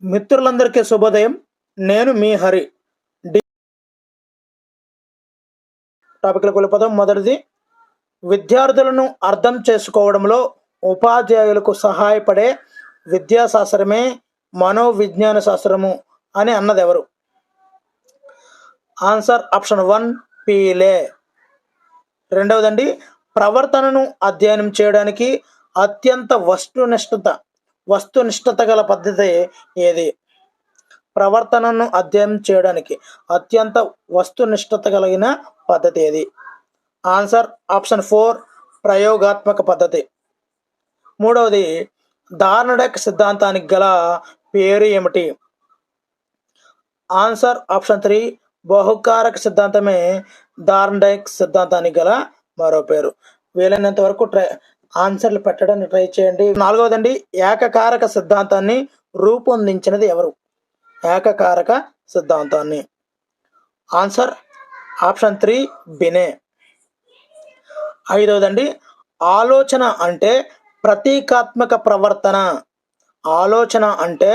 మిత్రులందరికీ శుభోదయం. నేను మీ హరి. డి టాపిక్‌లోకి వెళ్ళిపోదాం. మొదటిది, విద్యార్థులను అర్థం చేసుకోవడంలో ఉపాధ్యాయులకు సహాయపడే విద్యాశాస్త్రమే మనోవిజ్ఞాన శాస్త్రము అని అన్నదెవరు? ఆన్సర్ ఆప్షన్ 1 పీలే. రెండవదండి, ప్రవర్తనను అధ్యయనం చేయడానికి అత్యంత వస్తునిష్టత గల పద్ధతి ఏది? ప్రవర్తనను అధ్యయనం చేయడానికి అత్యంత వస్తునిష్టత కలిగిన పద్ధతి ఏది? ఆన్సర్ ఆప్షన్ 4 ప్రయోగాత్మక పద్ధతి. మూడవది, థార్న్డైక్ సిద్ధాంతానికి గల పేరు ఏమిటి? ఆన్సర్ ఆప్షన్ 3 బహుకారక సిద్ధాంతమే థార్న్డైక్ సిద్ధాంతానికి గల మరో పేరు. వీలైనంత వరకు ఆన్సర్లు పెట్టడానికి ట్రై చేయండి. నాలుగవదండి, ఏకకారక సిద్ధాంతాన్ని రూపొందించినది ఎవరు? ఏకకారక సిద్ధాంతాన్ని. Answer option 3 బినే. ఐదవదండి, ఆలోచన అంటే ప్రతీకాత్మక ప్రవర్తన. ఆలోచన అంటే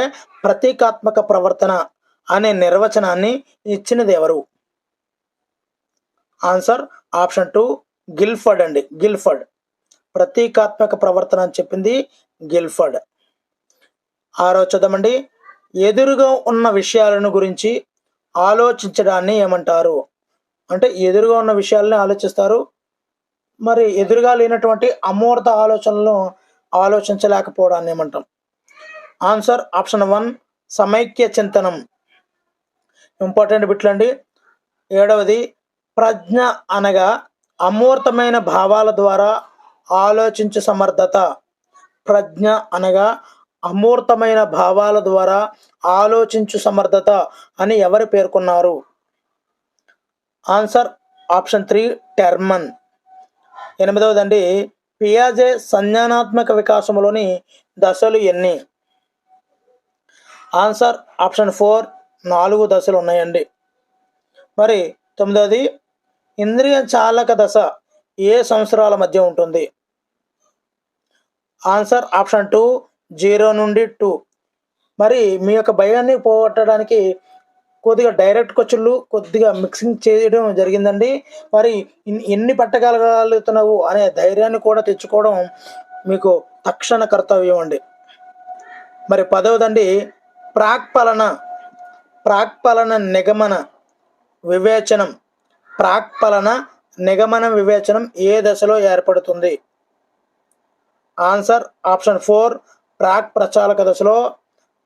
ప్రతీకాత్మక ప్రవర్తన అనే నిర్వచనాన్ని ఇచ్చినది ఎవరు? ఆన్సర్ ఆప్షన్ 2 గిల్ఫర్డ్ అండి. గిల్ఫర్డ్. ప్రతీకాత్మక ప్రవర్తన అని చెప్పింది గిల్ఫర్డ్. ఆరో చూద్దామండి, ఎదురుగా ఉన్న విషయాలను గురించి ఆలోచించడాన్ని ఏమంటారు? అంటే ఎదురుగా ఉన్న విషయాలని ఆలోచిస్తారు, మరి ఎదురుగా లేనటువంటి అమూర్త ఆలోచనలను ఆలోచించలేకపోవడాన్ని ఏమంటాం? ఆన్సర్ ఆప్షన్ 1 సమైక్య చింతనం. ఇంపార్టెంట్ బిట్లండి. ఏడవది, ప్రజ్ఞ అనగా అమూర్తమైన భావాల ద్వారా ఆలోచించు సమర్థత. ప్రజ్ఞ అనగా అమూర్తమైన భావాల ద్వారా ఆలోచించు సమర్థత అని ఎవరు పేర్కొన్నారు? Answer option 3 Terman. ఎనిమిదవదండి, పియాజే సంజ్ఞానాత్మక వికాసంలోని దశలు ఎన్ని? ఆన్సర్ ఆప్షన్ 4 4 దశలు ఉన్నాయండి. మరి తొమ్మిదవది, ఇంద్రియ చాలక దశ ఏ సంవత్సరాల మధ్య ఉంటుంది? ఆన్సర్ ఆప్షన్ 2 0 నుండి 2. మరి మీ యొక్క భయాన్ని పోగొట్టడానికి కొద్దిగా డైరెక్ట్ క్వశ్చన్లు కొద్దిగా మిక్సింగ్ చేయడం జరిగిందండి. మరి ఎన్ని పట్టగలుగుతున్నావు అనే ధైర్యాన్ని కూడా తెచ్చుకోవడం మీకు తక్షణ కర్తవ్యం అండి. మరి పదవదండి, ప్రాక్పలన నిగమన వివేచనం ఏ దశలో ఏర్పడుతుంది? ఆన్సర్ ఆప్షన్ 4 ప్రాక్ ప్రచాలక దశలో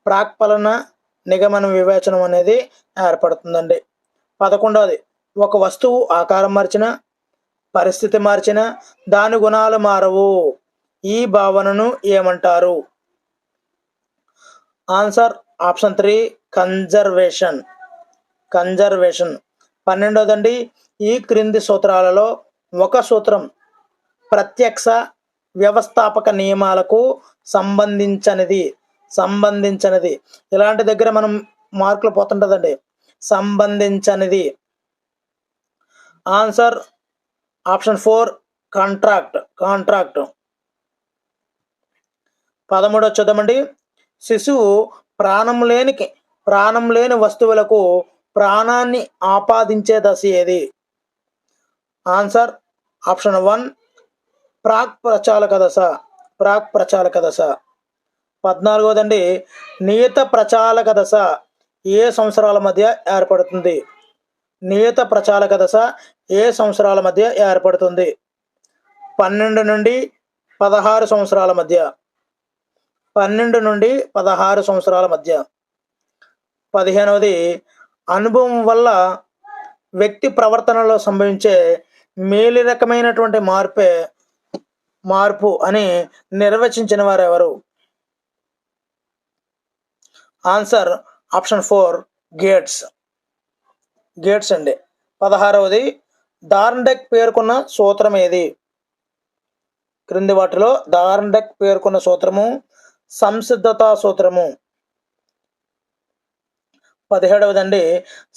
ప్రాక్పలన నిగమన వివేచనం అనేది ఏర్పడుతుందండి. 11వది, ఒక వస్తువు ఆకారం మార్చిన, పరిస్థితి మార్చిన, దాని గుణాలు మారవు. ఈ భావనను ఏమంటారు? Answer option 3 conservation. 12వదండి, ఈ క్రింది సూత్రాలలో ఒక సూత్రం ప్రత్యక్ష వ్యవస్థాపక నియమాలకు సంబంధించనిది. ఇలాంటి దగ్గర మనం మార్కులు పోతుంటుందండి. సంబంధించనిది. Answer option 4 contract. 13 చూద్దామండి, శిశువు ప్రాణం లేని వస్తువులకు ప్రాణాన్ని ఆపాదించే దశ ఏది? ఆన్సర్ ఆప్షన్ 1 ప్రాక్ ప్రచాలక దశ. 14వదండి, నియత ప్రచాలక దశ ఏ సంవత్సరాల మధ్య ఏర్పడుతుంది? నియత ప్రచాలక దశ ఏ సంవత్సరాల మధ్య ఏర్పడుతుంది? 12 నుండి 16 సంవత్సరాల మధ్య. 12 నుండి 16 సంవత్సరాల మధ్య. 15వది, అనుభవం వల్ల వ్యక్తి ప్రవర్తనలో సంభవించే మేలు రకమైనటువంటి మార్పు అని నిర్వచించిన వారు ఎవరు? ఆన్సర్ ఆప్షన్ 4 గేట్స్ అండి. 16వది, థార్న్డైక్ పేర్కొన్న సూత్రం ఏది? క్రింది వాటిలో థార్న్డైక్ పేర్కొన్న సూత్రము సంసిద్ధతా సూత్రము. 17వదండి,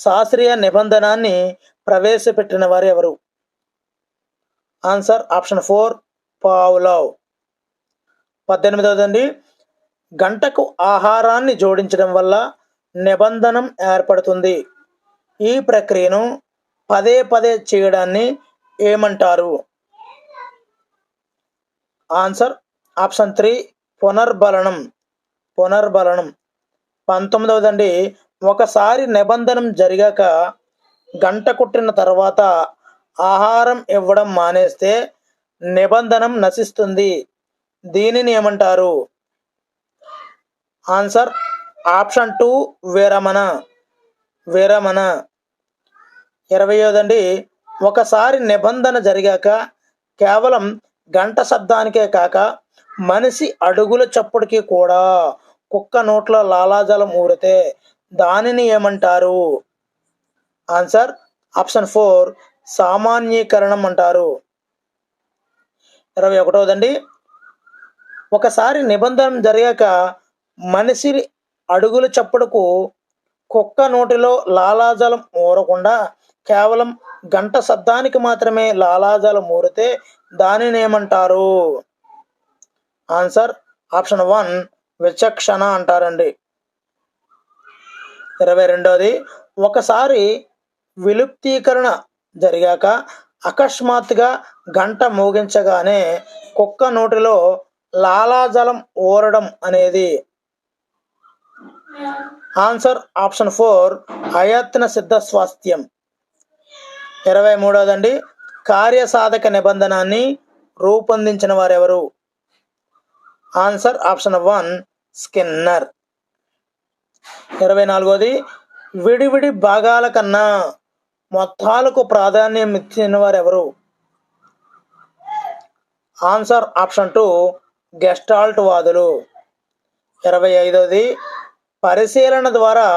శాస్త్రీయ నిబంధనాన్ని ప్రవేశపెట్టిన వారు ఎవరు? Answer option 4 Pavlov. 18వదండి, గంటకు ఆహారాన్ని జోడించడం వల్ల నిబంధనం ఏర్పడుతుంది. ఈ ప్రక్రియను పదే పదే చేయడాన్ని ఏమంటారు? Answer option 3 పునర్బలనం. పునర్బలనం. 19వదండి, ఒకసారి నిబంధనం జరిగాక గంట కొట్టిన తర్వాత ఆహారం ఇవ్వడం మానేస్తే నిబంధనం నశిస్తుంది. దీనిని ఏమంటారు? ఆన్సర్ ఆప్షన్ 2 విరమణ. విరమణ. 20వదండి, ఒకసారి నిబంధన జరిగాక కేవలం గంట శబ్దానికే కాక మనిషి అడుగుల చప్పుడుకి కూడా కుక్క నోట్లో లాలాజలం ఊరితే దానిని ఏమంటారు? ఆన్సర్ ఆప్షన్ 4 సామాన్యీకరణం అంటారు. 21వదండి, ఒకసారి నిబంధన జరిగాక మనిషి అడుగుల చప్పుడుకు కుక్క నోటిలో లాలాజలం ఊరకుండా కేవలం గంట శబ్దానికి మాత్రమే లాలాజలం ఊరితే దానిని ఏమంటారు? ఆన్సర్ ఆప్షన్ 1 విచక్షణ అంటారండి. 22వది, ఒకసారి విలుప్తీకరణ జరిగాక అకస్మాత్తుగా గంట మోగించగానే కుక్క నోటిలో లాలాజలం ఊరడం అనేది. ఆన్సర్ ఆప్షన్ 4 అయత్న సిద్ధ స్వాస్థ్యం. 23వదండి, కార్యసాధక నిబంధనాన్ని రూపొందించిన వారెవరు? Answer option 1 Skinner. 24వది, విడివిడి భాగాల కన్నా మొత్తాలకు ప్రాధాన్యం ఇచ్చిన వారెవరు? ఆన్సర్ ఆప్షన్ 2 గెస్టాల్ట్ వాదులు. 25వది, పరిశీలన ద్వారా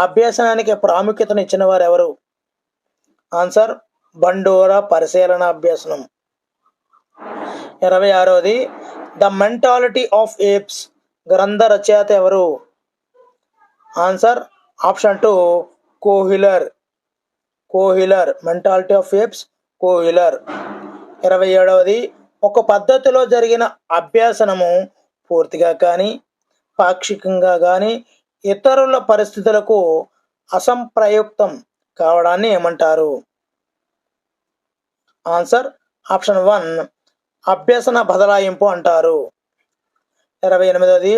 అభ్యసనానికి ప్రాముఖ్యతనిచ్చిన వారు ఎవరు? ఆన్సర్ బండోరా పరిశీలన అభ్యసనం. 26వది, ద మెంటాలిటీ ఆఫ్ ఏప్స్ గ్రంథ రచయిత ఎవరు? Answer option 2 Kohler. Kohler. Mentality of apes Kohler. 27వది, ఒక పద్ధతిలో జరిగిన అభ్యాసనము పూర్తిగా కానీ పాక్షికంగా కానీ ఇతరుల పరిస్థితులకు అసంప్రయుక్తం కావడాన్ని ఏమంటారు? ఆన్సర్ ఆప్షన్ 1 అభ్యసన బదలాయింపు అంటారు. 28వది,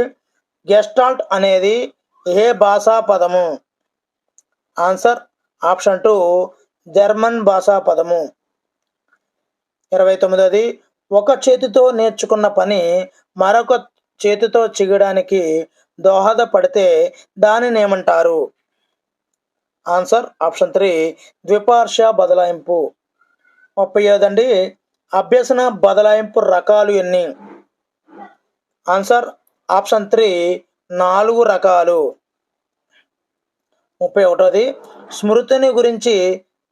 గెస్టాల్ట్ అనేది ఏ భాషా పదము? ఆన్సర్ ఆప్షన్ 2 జర్మన్ భాషా పదము. 29వది, ఒక చేతితో నేర్చుకున్న పని మరొక చేతితో చేయడానికి దోహదపడితే దానిని ఏమంటారు? ఆన్సర్ ఆప్షన్ 3 ద్విపార్శ్వ బదలాయింపు. 30వదండి, అభ్యసన బదలాయింపు రకాలు ఎన్ని? ఆన్సర్ ఆప్షన్ 3 4 రకాలు. 31వది, స్మృతిని గురించి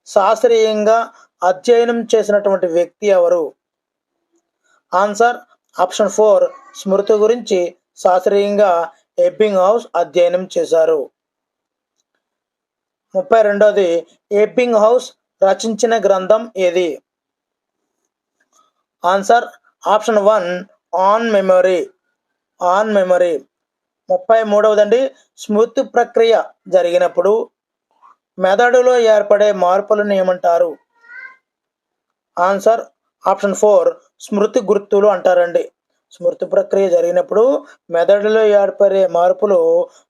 శాస్త్రీయంగా అధ్యయనం చేసినటువంటి వ్యక్తి ఎవరు? ఆన్సర్ ఆప్షన్ 4 స్మృతి గురించి శాస్త్రీయంగా ఎబ్బింగ్ హౌస్ అధ్యయనం చేశారు. 32వది, ఎబ్బింగ్ హౌస్ రచించిన గ్రంథం ఏది? Answer option 1 on memory. On memory. 33వదండి, స్మృతి ప్రక్రియ జరిగినప్పుడు మెదడులో ఏర్పడే మార్పులను ఏమంటారు? ఆన్సర్ ఆప్షన్ 4 స్మృతి గుర్తులు అంటారండి. స్మృతి ప్రక్రియ జరిగినప్పుడు మెదడులో ఏర్పడే మార్పులు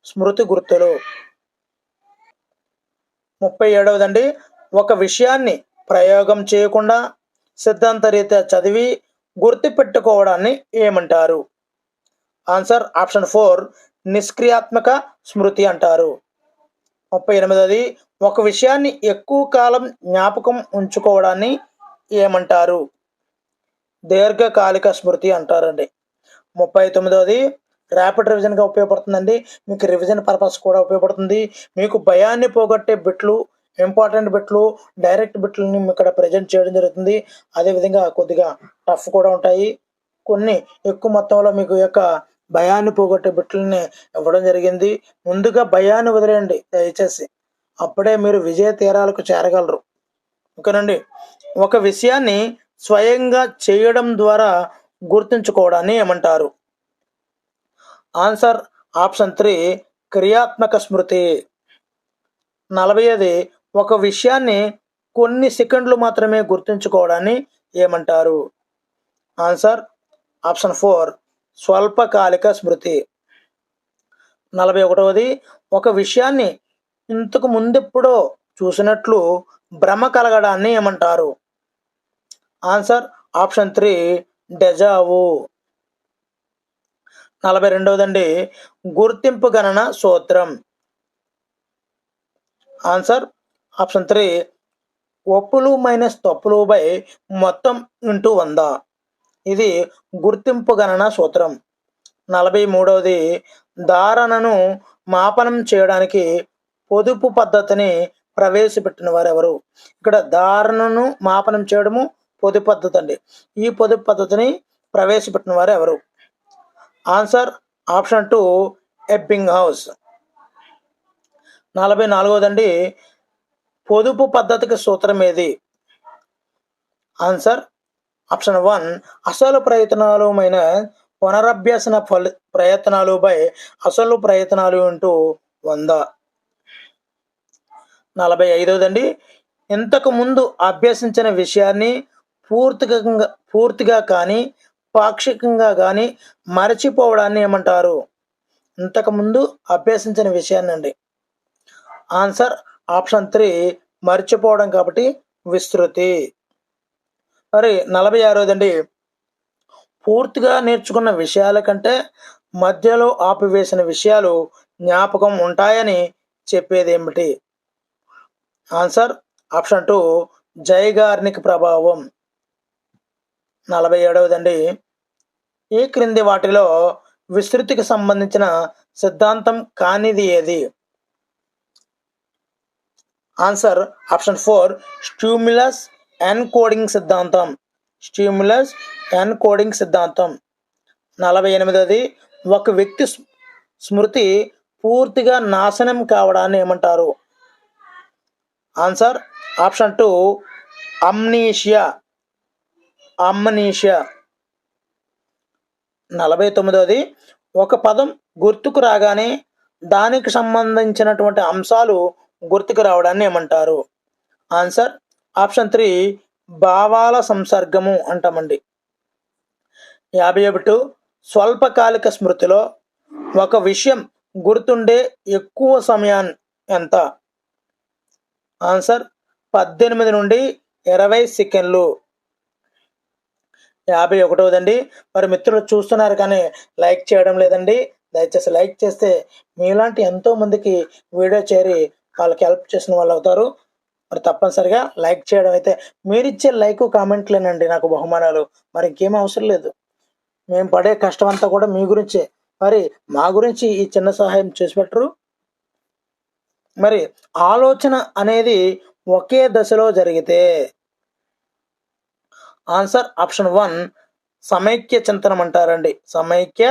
స్మృతి గుర్తులు. 37వదండి, ఒక విషయాన్ని ప్రయోగం చేయకుండా సిద్ధాంతరీత్యా చదివి గుర్తు పెట్టుకోవడాన్ని ఏమంటారు? ఆన్సర్ ఆప్షన్ 4 నిష్క్రియాత్మక స్మృతి అంటారు. 38వది, ఒక విషయాన్ని ఎక్కువ కాలం జ్ఞాపకం ఉంచుకోవడాన్ని ఏమంటారు? దీర్ఘకాలిక స్మృతి అంటారండి. 39వది, ర్యాపిడ్ రివిజన్గా ఉపయోగపడుతుందండి. మీకు రివిజన్ పర్పస్ కూడా ఉపయోగపడుతుంది. మీకు భయాన్ని పోగొట్టే బిట్లు, ఇంపార్టెంట్ బిట్లు, డైరెక్ట్ బిట్లని ఇక్కడ ప్రజెంట్ చేయడం జరుగుతుంది. అదేవిధంగా కొద్దిగా టఫ్ కూడా ఉంటాయి. కొన్ని ఎక్కువ మొత్తంలో మీకు యొక్క భయాన్ని పోగొట్టే బిట్లని ఇవ్వడం జరిగింది. ముందుగా భయాన్ని వదిలేయండి దయచేసి, అప్పుడే మీరు విజయ తీరాలకు చేరగలరు. ఓకేనండి. ఒక విషయాన్ని స్వయంగా చేయడం ద్వారా గుర్తుంచుకోవడాన్ని ఏమంటారు? ఆన్సర్ ఆప్షన్ 3 క్రియాత్మక స్మృతి. 40ది ఒక విషయాన్ని కొన్ని సెకండ్లు మాత్రమే గుర్తుంచుకోవడాన్ని ఏమంటారు? ఆన్సర్ ఆప్షన్ 4 స్వల్పకాలిక స్మృతి. 41వది ఒక విషయాన్ని ఇంతకు ముందెప్పుడో చూసినట్లు భ్రమ కలగడాన్ని ఏమంటారు? Answer option 3 deja vu. 42వదండి గుర్తింపు గణన సూత్రం. ఆన్సర్ ఆప్షన్ 3 ఒప్పులు మైనస్ తప్పులు బై మొత్తం ఇంటూ 100. ఇది గుర్తింపు గణన సూత్రం. 43వది ధారణను మాపనం చేయడానికి పొదుపు పద్ధతిని ప్రవేశపెట్టిన వారు ఎవరు? ఇక్కడ ధారణను మాపనం చేయడము పొదుపు పద్ధతి అండి. ఈ పొదుపు పద్ధతిని ప్రవేశపెట్టిన వారు ఎవరు? Answer option 2 Ebbinghaus. 44వదండి పొదుపు పద్ధతికి సూత్రం ఏది? ఆన్సర్ ఆప్షన్ 1 అసలు ప్రయత్నాలుమైన పునరభ్యసన ప్రయత్నాలు బై అసలు ప్రయత్నాలు ఇంటూ 100. 45వదండి ఇంతకు ముందు అభ్యసించిన విషయాన్ని పూర్తిగా కానీ పాక్షికంగా కానీ మరచిపోవడాన్ని ఏమంటారు? ఇంతకుముందు అభ్యసించిన విషయాన్ని అండి. ఆన్సర్ ఆప్షన్ 3 మర్చిపోవడం కాబట్టి విస్తృతి. మరి 46వదండి పూర్తిగా నేర్చుకున్న విషయాల కంటే మధ్యలో ఆపివేసిన విషయాలు జ్ఞాపకం ఉంటాయని చెప్పేది ఏమిటి? ఆన్సర్ ఆప్షన్ 2 జైగార్నిక్ ప్రభావం. 47వదండి ఈ క్రింది వాటిలో విస్తృతికి సంబంధించిన సిద్ధాంతం కానిది ఏది? ఆన్సర్ ఆప్షన్ 4 స్టిమ్యులస్ ఎన్కోడింగ్ సిద్ధాంతం. స్టిమ్యులస్ ఎన్కోడింగ్ సిద్ధాంతం. 48వది ఒక వ్యక్తి స్మృతి పూర్తిగా నాశనం కావడాన్ని ఏమంటారు? Answer option 2 amnesia. 49వది ఒక పదం గుర్తుకు రాగానే దానికి సంబంధించినటువంటి అంశాలు గుర్తుకు రావడాన్ని ఏమంటారు? ఆన్సర్ ఆప్షన్ 3 భావాల సంసర్గము అంటామండి. 51 స్వల్పకాలిక స్మృతిలో ఒక విషయం గుర్తుండే ఎక్కువ సమయం ఎంత? ఆన్సర్ 18 నుండి 20 సెకండ్లు. 51వదండి మరి మిత్రులు చూస్తున్నారు కానీ లైక్ చేయడం లేదండి. దయచేసి లైక్ చేస్తే మీలాంటి ఎంతో మందికి వీడియో చేరి వాళ్ళకి హెల్ప్ చేసిన వాళ్ళు అవుతారు. మరి తప్పనిసరిగా లైక్ చేయడం అయితే మీరిచ్చే లైక్ కామెంట్లేనండి నాకు బహుమానాలు. మరి ఇంకేం అవసరం లేదు. మేము పడే కష్టం అంతా కూడా మీ గురించే. మరి మా గురించి ఈ చిన్న సహాయం చేసి పెట్టరు. మరి ఆలోచన అనేది ఒకే దశలో జరిగితే ఆన్సర్ ఆప్షన్ 1 సమైక్య చింతనం అంటారండి. సమైక్య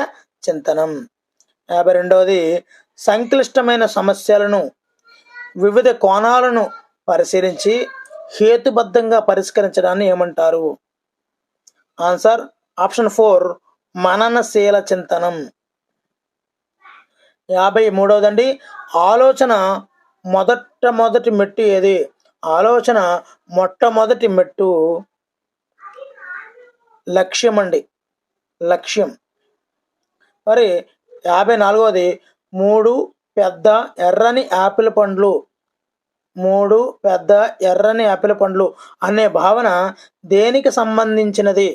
చింతనం. 52వది సంక్లిష్టమైన సమస్యలను వివిధ కోణాలను పరిశీలించి హేతుబద్ధంగా పరిష్కరించడాన్ని ఏమంటారు? Answer option 4 మననశీల చింతనం. 53వదండి ఆలోచన మొట్టమొదటి మెట్టు ఏది? ఆలోచన మొట్టమొదటి మెట్టు లక్ష్యం అండి. లక్ష్యం. మరి 54వది 3 పెద్ద ఎర్రని యాపిల్ పండ్లు. 3 పెద్ద ఎర్రని యాపిల్ పండ్లు అనే భావన దేనికి సంబంధించినది?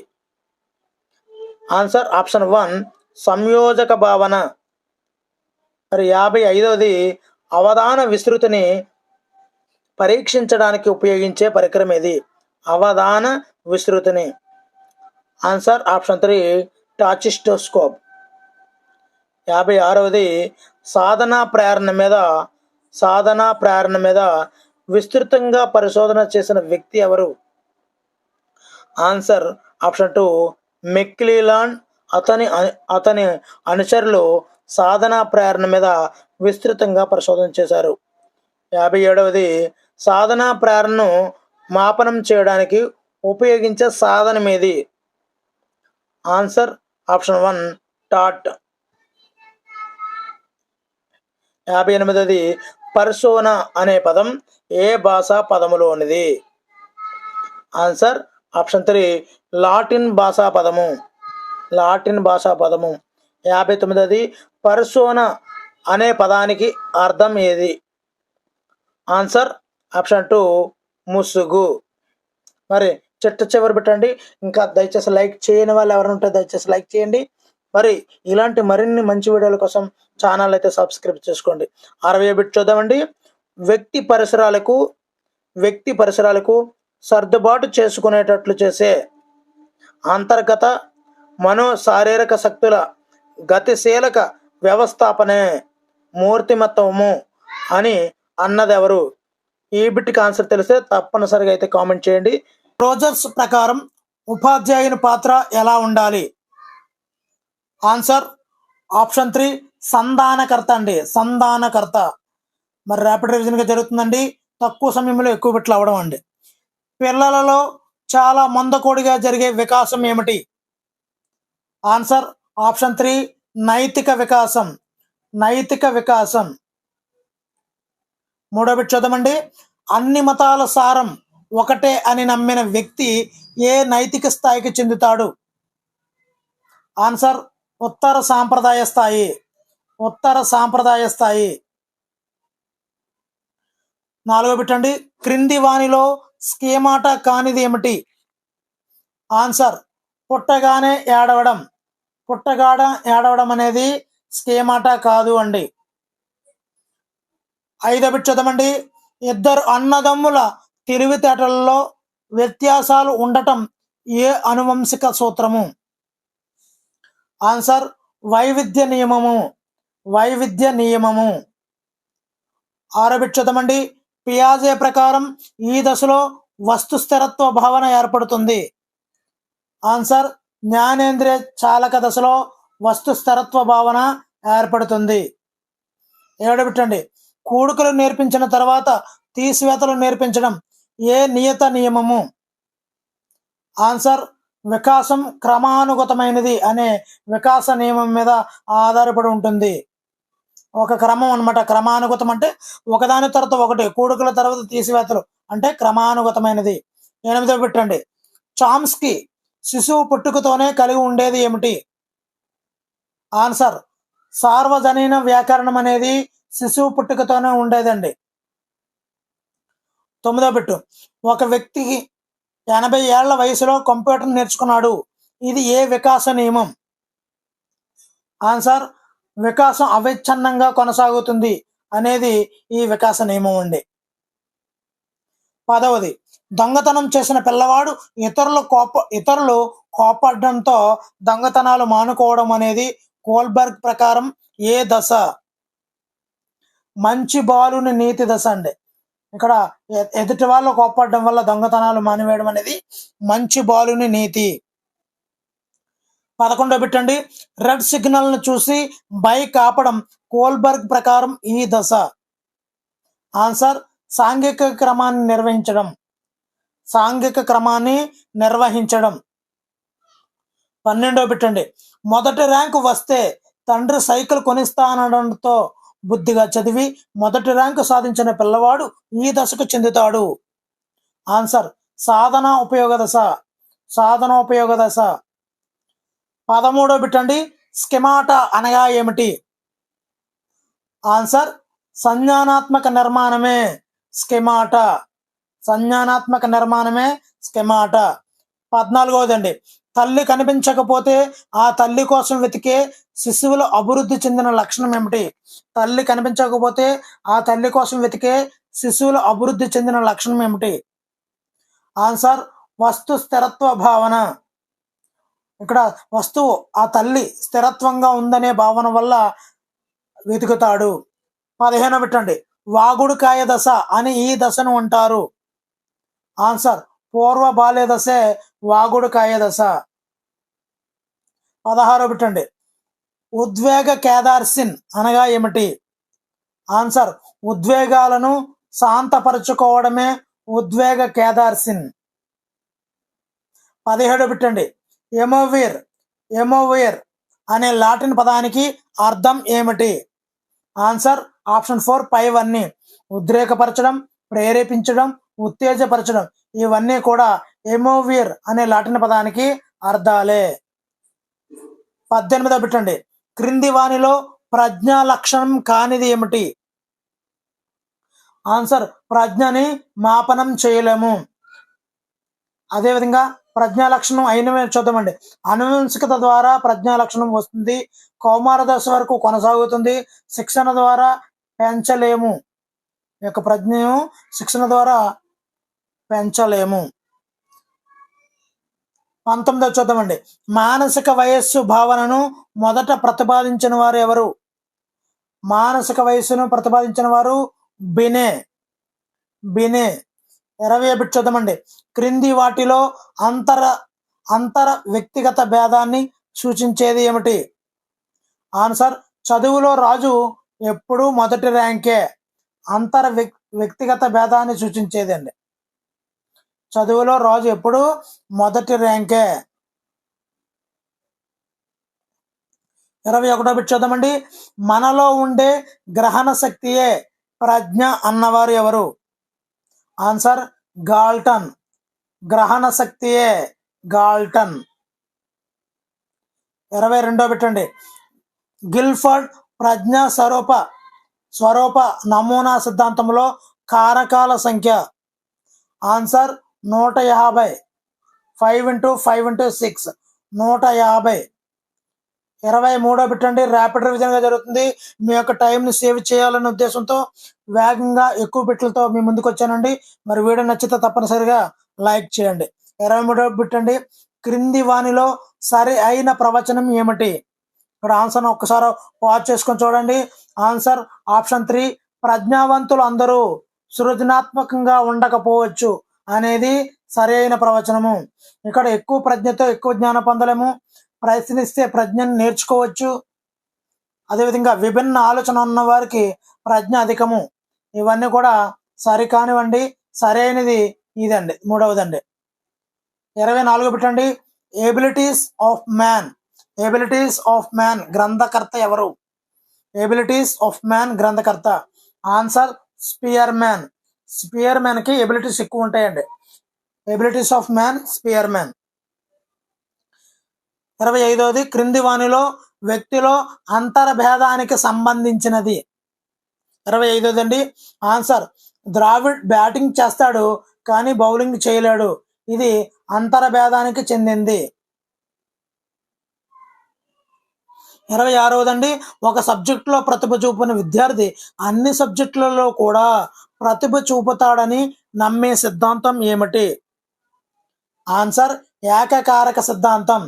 ఆన్సర్ ఆప్షన్ 1 సంయోజక భావన. మరి 55వది అవధాన విస్తృతిని పరీక్షించడానికి ఉపయోగించే పరికరం ఏది? అవధాన విస్తృతిని. Answer option 3 tachistoscope. 56వది సాధనా ప్రేరణ మీద విస్తృతంగా పరిశోధన చేసిన వ్యక్తి ఎవరు? Answer option 2 McClelland. అతని అనుచరులు సాధనా ప్రేరణ మీద విస్తృతంగా పరిశోధన చేశారు. 57వది సాధనా ప్రేరణను మాపనం చేయడానికి ఉపయోగించే సాధనం ఏది? Answer option 1 TAT. 58ది పర్సోనా అనే పదం ఏ భాషా పదములోనిది? ఆన్సర్ ఆప్షన్ 3 లాటిన్ భాషా పదము. లాటిన్ భాషా పదము. 59ది పర్సోనా అనే పదానికి అర్థం ఏది? ఆన్సర్ ఆప్షన్ 2 ముసుగు. మరి చివరి పెట్టండి. ఇంకా దయచేసి లైక్ చేయని వాళ్ళు ఎవరైనా ఉంటే దయచేసి లైక్ చేయండి. మరి ఇలాంటి మరిన్ని మంచి వీడియోల కోసం ఛానల్ అయితే సబ్స్క్రైబ్ చేసుకోండి. 60 బిట్ చూద్దామండి. వ్యక్తి పరిసరాలకు సర్దుబాటు చేసుకునేటట్లు చేసే అంతర్గత శారీరక శక్తుల గతిశీలక వ్యవస్థాపనే మూర్తిమత్వము అని అన్నదెవరు? ఈ బిట్కి ఆన్సర్ తెలిస్తే తప్పనిసరిగా అయితే కామెంట్ చేయండి. రోజర్స్ ప్రకారం ఉపాధ్యాయుని పాత్ర ఎలా ఉండాలి? ఆన్సర్ ఆప్షన్ 3 సంధానకర్త అండి. సంధానకర్త. మరి ర్యాపిడ్ రివిజన్గా జరుగుతుందండి. తక్కువ సమయంలో ఎక్కువ బిట్లు అవ్వడం అండి. పిల్లలలో చాలా మందకోడిగా జరిగే వికాసం ఏమిటి? ఆన్సర్ ఆప్షన్ 3 నైతిక వికాసం. నైతిక వికాసం. 3వ బిట్ చూద్దామండి. అన్ని మతాల సారం ఒకటే అని నమ్మిన వ్యక్తి ఏ నైతిక స్థాయికి చెందుతాడు? ఆన్సర్ ఉత్తర సాంప్రదాయ స్థాయి. ఉత్తర సాంప్రదాయ స్థాయి. 4వ బిట్ అండి. క్రింది వానిలో స్కీమాటా కానిది ఏమిటి? ఆన్సర్ పుట్టగానే ఏడవడం. ఏడవడం అనేది స్కీమాటా కాదు అండి. 5వ బిట్ చూద్దామండి. ఇద్దరు అన్నదమ్ముల తెలివితేటలలో వ్యత్యాసాలు ఉండటం ఏ అనువంశిక సూత్రము? ఆన్సర్ వైవిధ్య నియమము. వైవిధ్య నియమము. 6వ బిట్ చూద్దామండి. పియాజే ప్రకారం ఈ దశలో వస్తు స్థిరత్వ భావన ఏర్పడుతుంది. ఆన్సర్ జ్ఞానేంద్రియ చాలక దశలో వస్తు స్థిరత్వ భావన ఏర్పడుతుంది. 7వ బిట్ అండి. కూడుకలు నేర్పించిన తర్వాత తీసివేతలు నేర్పించడం ఏ నియత నియమము? ఆన్సర్ వికాసం క్రమానుగతమైనది అనే వికాస నియమం మీద ఆధారపడి ఉంటుంది. ఒక క్రమం అనమాట. క్రమానుగతం అంటే ఒకదాని తర్వాత ఒకటి, కూడుకల తర్వాత తీసివేతలు అంటే క్రమానుగతమైనది. 8వ బిట్ అండి. చామ్స్కీ శిశువు పుట్టుకతోనే కలిగి ఉండేది ఏమిటి? ఆన్సర్ సార్వజనీన వ్యాకరణం అనేది శిశువు పుట్టుకతోనే ఉండేదండి. 9వ బిట్. ఒక వ్యక్తికి 80 ఏళ్ల వయసులో కంప్యూటర్ నేర్చుకున్నాడు. ఇది ఏ వికాస నియమం? ఆన్సర్ వికాసం అవిచ్ఛిన్నంగా కొనసాగుతుంది అనేది ఈ వికాస నియమం అండి. 10వది. దొంగతనం చేసిన పిల్లవాడు ఇతరులు కోపడడంతో దొంగతనాలు మానుకోవడం అనేది కోల్బర్గ్ ప్రకారం ఏ దశ? మంచి బాలుని నీతి దశ అండి. ఇక్కడ ఎదుటి వాళ్ళు కోపడడం వల్ల దొంగతనాలు మానివేయడం అనేది మంచి బాలుని నీతి. 11వ బిట్ అండి. రెడ్ సిగ్నల్ ను చూసి బైక్ ఆపడం కోల్బర్గ్ ప్రకారం ఈ దశ? ఆన్సర్ సాంఘిక క్రమాన్ని నిర్వహించడం. సాంఘిక క్రమాన్ని నిర్వహించడం. 12వ బిట్ అండి. మొదటి ర్యాంకు వస్తే తండ్రి సైకిల్ కొనిస్తానడంతో బుద్ధిగా చదివి మొదటి ర్యాంకు సాధించిన పిల్లవాడు ఈ దశకు చెందుతాడు. ఆన్సర్ సాధన ఉపయోగ దశ. సాధన ఉపయోగ దశ. 13వ బిట్ అండి. స్కిమాటా అనగా ఏమిటి? ఆన్సర్ సంజ్ఞానాత్మక నిర్మాణమే స్కిమాటా. సంజ్ఞానాత్మక నిర్మాణమే స్కిమాటా. 14వది అండి. తల్లి కనిపించకపోతే ఆ తల్లి కోసం వెతికే శిశువులు అభివృద్ధి చెందిన లక్షణం ఏమిటి? తల్లి కనిపించకపోతే ఆ తల్లి కోసం వెతికే శిశువులు అభివృద్ధి చెందిన లక్షణం ఏమిటి? ఆన్సర్ వస్తు స్థిరత్వ భావన. ఇక్కడ వస్తువు ఆ తల్లి స్థిరత్వంగా ఉందనే భావన వల్ల వెతుకుతాడు. 15వ బిట్ అండి. వాగుడుకాయ దశ అని ఈ దశను అంటారు. ఆన్సర్ పూర్వ బాల్య దశే వాగుడుకాయ దశ. 16వ బిట్ అండి. ఉద్వేగ కేదార్సిన్ అనగా ఏమిటి? ఆన్సర్ ఉద్వేగాలను శాంతపరచుకోవడమే ఉద్వేగ కేదార్సిన్. 17 పెట్టండి. ఎమోవిర్ ఎమోవిర్ అనే లాటిన్ పదానికి అర్థం ఏమిటి? ఆన్సర్ ఆప్షన్ 4 పైవన్నీ. ఉద్రేకపరచడం, ప్రేరేపించడం, ఉత్తేజపరచడం ఇవన్నీ కూడా ఎమోవిర్ అనే లాటిన్ పదానికి అర్థాలే. 18 పెట్టండి. క్రింది వానిలో ప్రజ్ఞా లక్షణం కానిది ఏమిటి? ఆన్సర్ ప్రజ్ఞని మాపనం చేయలేము. అదేవిధంగా ప్రజ్ఞా లక్షణం అయినవి చూద్దామండి. అనువంశికత ద్వారా ప్రజ్ఞా లక్షణం వస్తుంది, కౌమార దశ వరకు కొనసాగుతుంది, శిక్షణ ద్వారా పెంచలేము. ఈ యొక్క ప్రజ్ఞను శిక్షణ ద్వారా పెంచలేము. 19 చూద్దామండి. మానసిక వయస్సు భావనను మొదట ప్రతిపాదించిన వారు ఎవరు? మానసిక వయస్సును ప్రతిపాదించిన వారు బినే. 20 చూద్దామండి. క్రింది వాటిలో అంతర వ్యక్తిగత భేదాన్ని సూచించేది ఏమిటి? ఆన్సర్ చదువులో రాజు ఎప్పుడూ మొదటి ర్యాంకే. వ్యక్తిగత భేదాన్ని సూచించేది అండి. చదువులో రాజు ఎప్పుడు మొదటి ర్యాంకే. 21 చూద్దామండి. మనలో ఉండే గ్రహణ శక్తియే ప్రజ్ఞ అన్నవారు ఎవరు? Answer Galton. గ్రహణ శక్తియే గాల్టన్. 22 పెట్టండి. గిల్ఫర్డ్ ప్రజ్ఞా స్వరూప నమూనా సిద్ధాంతంలో కారకాల సంఖ్య. ఆన్సర్ 150. 5 × 5 × 6 150. 23 పెట్టండి. ర్యాపిడ్ రివిజన్గా జరుగుతుంది. మీ యొక్క టైంని సేవ్ చేయాలనే ఉద్దేశంతో వేగంగా ఎక్కువ బిట్లతో మీ ముందుకు వచ్చానండి. మరి వీడియో నచ్చితే తప్పనిసరిగా లైక్ చేయండి. 23 పెట్టండి. క్రింది వానిలో సరి అయిన ప్రవచనం ఏమిటి? ఇక్కడ ఆన్సర్ ఒక్కసారి పాజ్ చేసుకొని చూడండి. ఆన్సర్ ఆప్షన్ 3 ప్రజ్ఞావంతులు అందరూ సృజనాత్మకంగా ఉండకపోవచ్చు అనేది సరి అయిన ప్రవచనము. ఇక్కడ ఎక్కువ ప్రజ్ఞతో ఎక్కువ జ్ఞానం పొందలేము, ప్రయత్నిస్తే ప్రజ్ఞను నేర్చుకోవచ్చు. అదేవిధంగా విభిన్న ఆలోచన ఉన్న వారికి ప్రజ్ఞ అధికము. ఇవన్నీ కూడా సరికానివ్వండి. సరైనది ఇదండి, 3వదండి. 24 పెట్టండి. ఎబిలిటీస్ ఆఫ్ మ్యాన్ గ్రంథకర్త ఎవరు? ఎబిలిటీస్ ఆఫ్ మ్యాన్ గ్రంథకర్త. Answer Spearman. స్పియర్మ్యాన్కి ఎబిలిటీస్ ఎక్కువ ఉంటాయండి. Abilities of man Spearman. 25 క్రింది వానిలో వ్యక్తిలో అంతర్భేదానికి సంబంధించినది. 25 అండి. ఆన్సర్ ద్రావిడ్ బ్యాటింగ్ చేస్తాడు కానీ బౌలింగ్ చేయలేడు. ఇది అంతర్భేదానికి చెందింది. 26 ఒక సబ్జెక్టులో ప్రతిభ చూపిన విద్యార్థి అన్ని సబ్జెక్టులలో కూడా ప్రతిభ చూపుతాడని నమ్మే సిద్ధాంతం ఏమిటి? ఆన్సర్ ఏకకారక సిద్ధాంతం.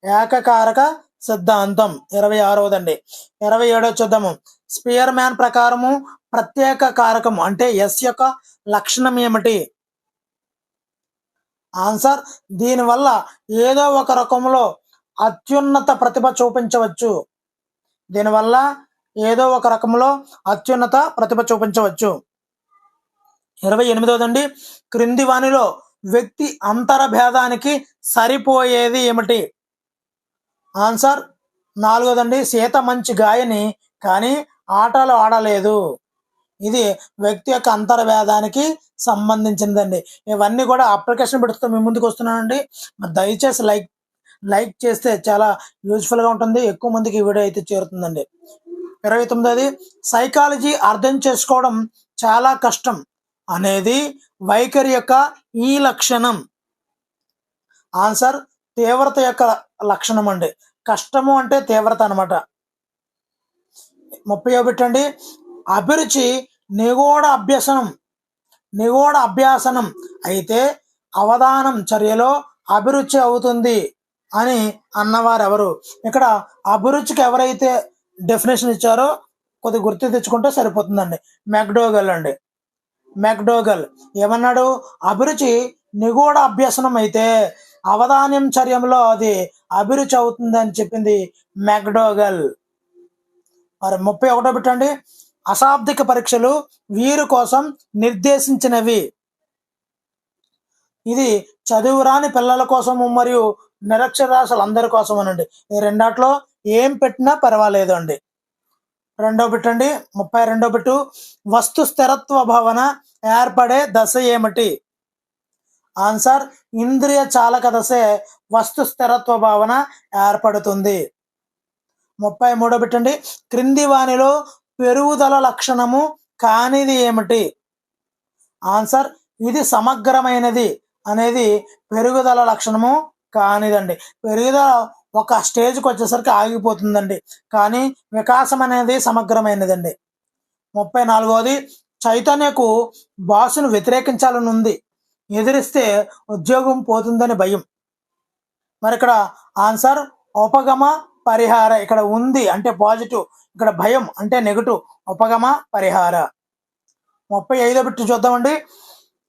26 27 చూద్దాము. స్పియర్ మ్యాన్ ప్రకారము ప్రత్యేక కారకం అంటే ఎస్ యొక్క లక్షణం ఏమిటి? ఆన్సర్ దీనివల్ల ఏదో ఒక రకంలో అత్యున్నత ప్రతిభ చూపించవచ్చు. 28 క్రింది వానిలో వ్యక్తి అంతర్భేదానికి సరిపోయేది ఏమిటి? ఆన్సర్ 4 సీత మంచి గాయని కానీ ఆటలు ఆడలేదు. ఇది వ్యక్తి యొక్క అంతర్భేదానికి సంబంధించిందండి. ఇవన్నీ కూడా అప్లికేషన్ పెడుతూ మీ ముందుకు వస్తున్నానండి. దయచేసి లైక్ చేస్తే చాలా యూజ్ఫుల్గా ఉంటుంది. ఎక్కువ మందికి ఈ వీడియో అయితే చేరుతుందండి. 29 సైకాలజీ అర్థం చేసుకోవడం చాలా కష్టం అనేది వైఖరి యొక్క ఈ లక్షణం. ఆన్సర్ తీవ్రత యొక్క లక్షణం అండి. కష్టము అంటే తీవ్రత అనమాట. 30 పెట్టండి. అభిరుచి నిగూఢ అభ్యాసనం అయితే అవధానం చర్యలో అభిరుచి అవుతుంది అని అన్నవారు ఎవరు? ఇక్కడ అభిరుచికి ఎవరైతే డెఫినేషన్ ఇచ్చారో కొద్దిగా గుర్తు తెచ్చుకుంటే సరిపోతుందండి. మెక్డోగల్ ఏమన్నాడు? అభిరుచి నిగూఢ అభ్యసనం అయితే అవధానం చర్యంలో అది అభిరుచి అవుతుంది అని చెప్పింది మెక్డోగల్. మరి 31 పెట్టండి. అశాబ్దిక పరీక్షలు వీరి కోసం నిర్దేశించినవి. ఇది చదువురాని పిల్లల కోసము మరియు నిరక్షరాస్యులందరి కోసం అనండి. ఈ రెండాట్లో ఏం పెట్టినా పర్వాలేదు అండి. రెండో బిట్ అండి, 32 బిట్టు. వస్తు స్థిరత్వ భావన ఏర్పడే దశ ఏమిటి? ఆన్సర్ ఇంద్రియ చాలక దశే వస్తు స్థిరత్వ భావన ఏర్పడుతుంది. 33 బిట్ అండి, క్రింది వానిలో పెరుగుదల లక్షణము కానిది ఏమిటి? ఆన్సర్ ఇది సమగ్రమైనది అనేది పెరుగుదల లక్షణము కానిదండి. పెరుగుదల ఒక స్టేజ్కి వచ్చేసరికి ఆగిపోతుందండి, కానీ వికాసం అనేది సమగ్రమైనదండి. 34వది, చైతన్యకు బాసును వ్యతిరేకించాలని ఉంది, ఎదిరిస్తే ఉద్యోగం పోతుందని భయం. మరి ఇక్కడ ఆన్సర్ ఉపగమ పరిహార. ఇక్కడ ఉంది అంటే పాజిటివ్, ఇక్కడ భయం అంటే నెగటివ్. ఉపగమ పరిహార. 35 బిట్టు చూద్దామండి.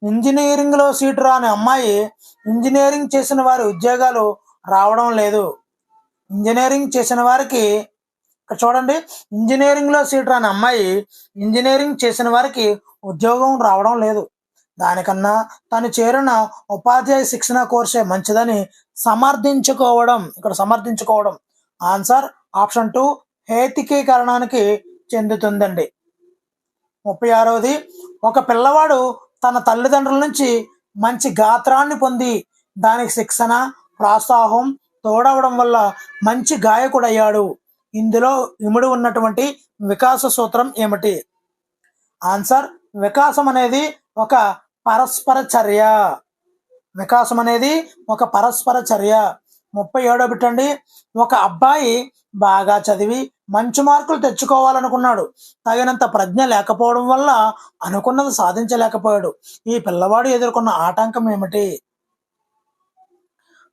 ఇంజనీరింగ్లో సీటు రాని అమ్మాయి ఇంజనీరింగ్ చేసిన వారి ఉద్యోగాలు రావడం లేదు. ఇంజనీరింగ్ చేసిన వారికి ఇక్కడ చూడండి, ఇంజనీరింగ్లో సీటు రాని అమ్మాయి ఇంజనీరింగ్ చేసిన వారికి ఉద్యోగం రావడం లేదు, దానికన్నా తను చేరిన ఉపాధ్యాయ శిక్షణ కోర్సే మంచిదని సమర్థించుకోవడం. ఇక్కడ సమర్థించుకోవడం ఆన్సర్ ఆప్షన్ 2 హేతికీకరణానికి చెందుతుందండి. 36వది, ఒక పిల్లవాడు తన తల్లిదండ్రుల నుంచి మంచి గాత్రాన్ని పొంది దానికి శిక్షణ ప్రోత్సాహం తోడవడం వల్ల మంచి గాయకుడయ్యాడు. ఇందులో ఇమిడి ఉన్నటువంటి వికాస సూత్రం ఏమిటి? ఆన్సర్ వికాసం అనేది ఒక పరస్పర చర్య. వికాసం అనేది ఒక పరస్పర చర్య. 37 బిట్ అండి, ఒక అబ్బాయి బాగా చదివి మంచి మార్కులు తెచ్చుకోవాలనుకున్నాడు, తగినంత ప్రజ్ఞ లేకపోవడం వల్ల అనుకున్నది సాధించలేకపోయాడు. ఈ పిల్లవాడు ఎదుర్కొన్న ఆటంకం ఏమిటి?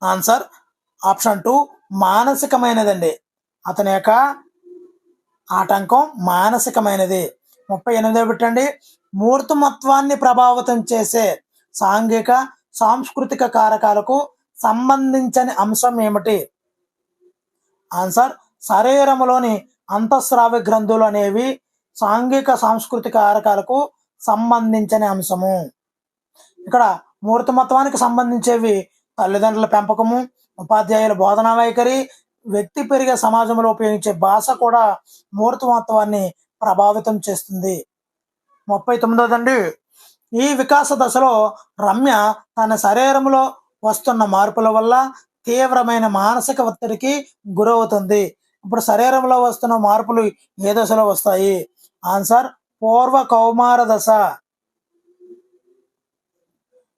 Answer option 2 మానసికమైనదండి. అతని యొక్క ఆటంకం మానసికమైనది. 38 బిట్ అండి, మూర్తిమత్వాన్ని ప్రభావితం చేసే సాంఘిక సాంస్కృతిక కారకాలకు సంబంధించని అంశం ఏమిటి? ఆన్సర్ శరీరంలోని అంతఃస్రావి గ్రంథులు అనేవి సాంఘిక సాంస్కృతిక కారకాలకు సంబంధించిన అంశము. ఇక్కడ మూర్తిమత్వానికి సంబంధించేవి తల్లిదండ్రుల పెంపకము, ఉపాధ్యాయుల బోధనా వైఖరి, వ్యక్తి పెరిగే సమాజంలో ఉపయోగించే భాష కూడా మూర్తిమత్వాన్ని ప్రభావితం చేస్తుంది. 39దండి, ఈ వికాస దశలో రమ్య తన శరీరంలో వస్తున్న మార్పుల వల్ల తీవ్రమైన మానసిక ఒత్తిడికి గురవుతుంది. ఇప్పుడు శరీరంలో వస్తున్న మార్పులు ఏ దశలో వస్తాయి? ఆన్సర్ పూర్వ కౌమార దశ.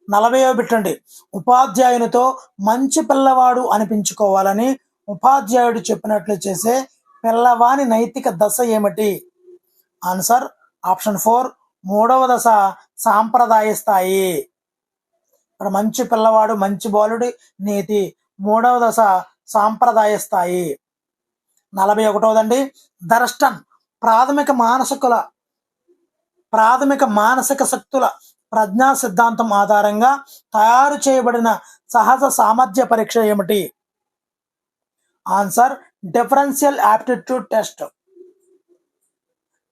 40వ బిట్ అండి, ఉపాధ్యాయునితో మంచి పిల్లవాడు అనిపించుకోవాలని ఉపాధ్యాయుడు చెప్పినట్లు చేసే పిల్లవాని నైతిక దశ ఏమిటి? ఆన్సర్ ఆప్షన్ 4 3వ దశ సాంప్రదాయ స్థాయి. ఇక్కడ మంచి పిల్లవాడు మంచి బాలుడి నీతి. 3వ దశ సాంప్రదాయ స్థాయి. 41వదండి, దర్స్టన్ ప్రాథమిక మానసిక శక్తుల ప్రజ్ఞా సిద్ధాంతం ఆధారంగా తయారు చేయబడిన సహజ సామర్థ్య పరీక్ష ఏమిటి? Answer differential aptitude test.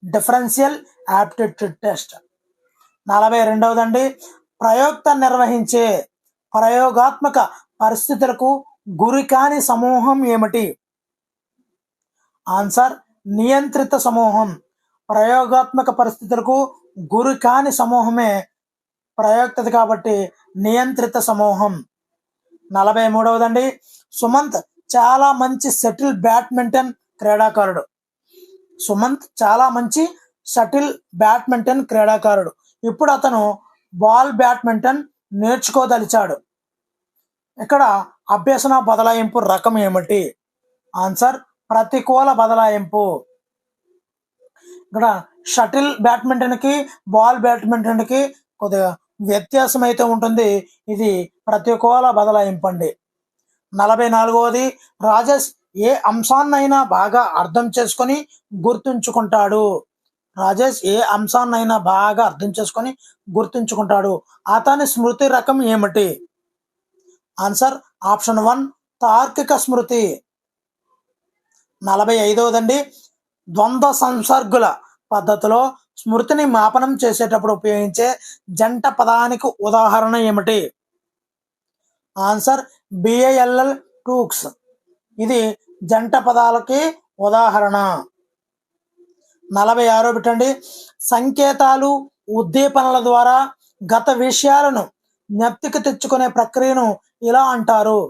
Differential aptitude test. 42వదండి, ప్రయోక్త నిర్వహించే ప్రయోగాత్మక పరిస్థితులకు గురికాని సమూహం ఏమిటి? ఆన్సర్ నియంత్రిత సమూహం. ప్రయోగాత్మక పరిస్థితులకు గురికాని సమూహమే ప్రయోక్తది కాబట్టి నియంత్రిత సమూహం. 43వదండి, సుమంత్ చాలా మంచి షటిల్ బ్యాడ్మింటన్ క్రీడాకారుడు. సుమంత్ చాలా మంచి షటిల్ బ్యాడ్మింటన్ క్రీడాకారుడు. ఇప్పుడు అతను బాల్ బ్యాడ్మింటన్ నేర్చుకోదలిచాడు. ఇక్కడ అభ్యసన బదలాయింపు రకం ఏమిటి? ఆన్సర్ ప్రతికూల బదలాయింపు. ఇక్కడ షటిల్ బ్యాడ్మింటన్కి బాల్ బ్యాడ్మింటన్కి కొద్దిగా వ్యత్యాసం అయితే ఉంటుంది. ఇది ప్రతికూల బదలాయింపు అండి. 44వది, రాజేష్ ఏ అంశాన్నైనా బాగా అర్థం చేసుకొని గుర్తుంచుకుంటాడు. రాజేష్ ఏ అంశాన్నైనా బాగా అర్థం చేసుకొని గుర్తుంచుకుంటాడు. అతని స్మృతి రకం ఏమిటి? ఆన్సర్ ఆప్షన్ 1 తార్కిక స్మృతి. 45వదండి, ద్వంద్వ సంసర్గుల పద్ధతిలో స్మృతిని మాపనం చేసేటప్పుడు ఉపయోగించే జంట పదానికి ఉదాహరణ ఏమిటి? Answer BILL టూక్స్. ఇది జంట పదాలకి ఉదాహరణ. 46 పెట్టండి. సంకేతాలు ఉద్దీపనల ద్వారా గత విషయాలను జ్ఞప్తికి తెచ్చుకునే ప్రక్రియను ఇలా అంటారు.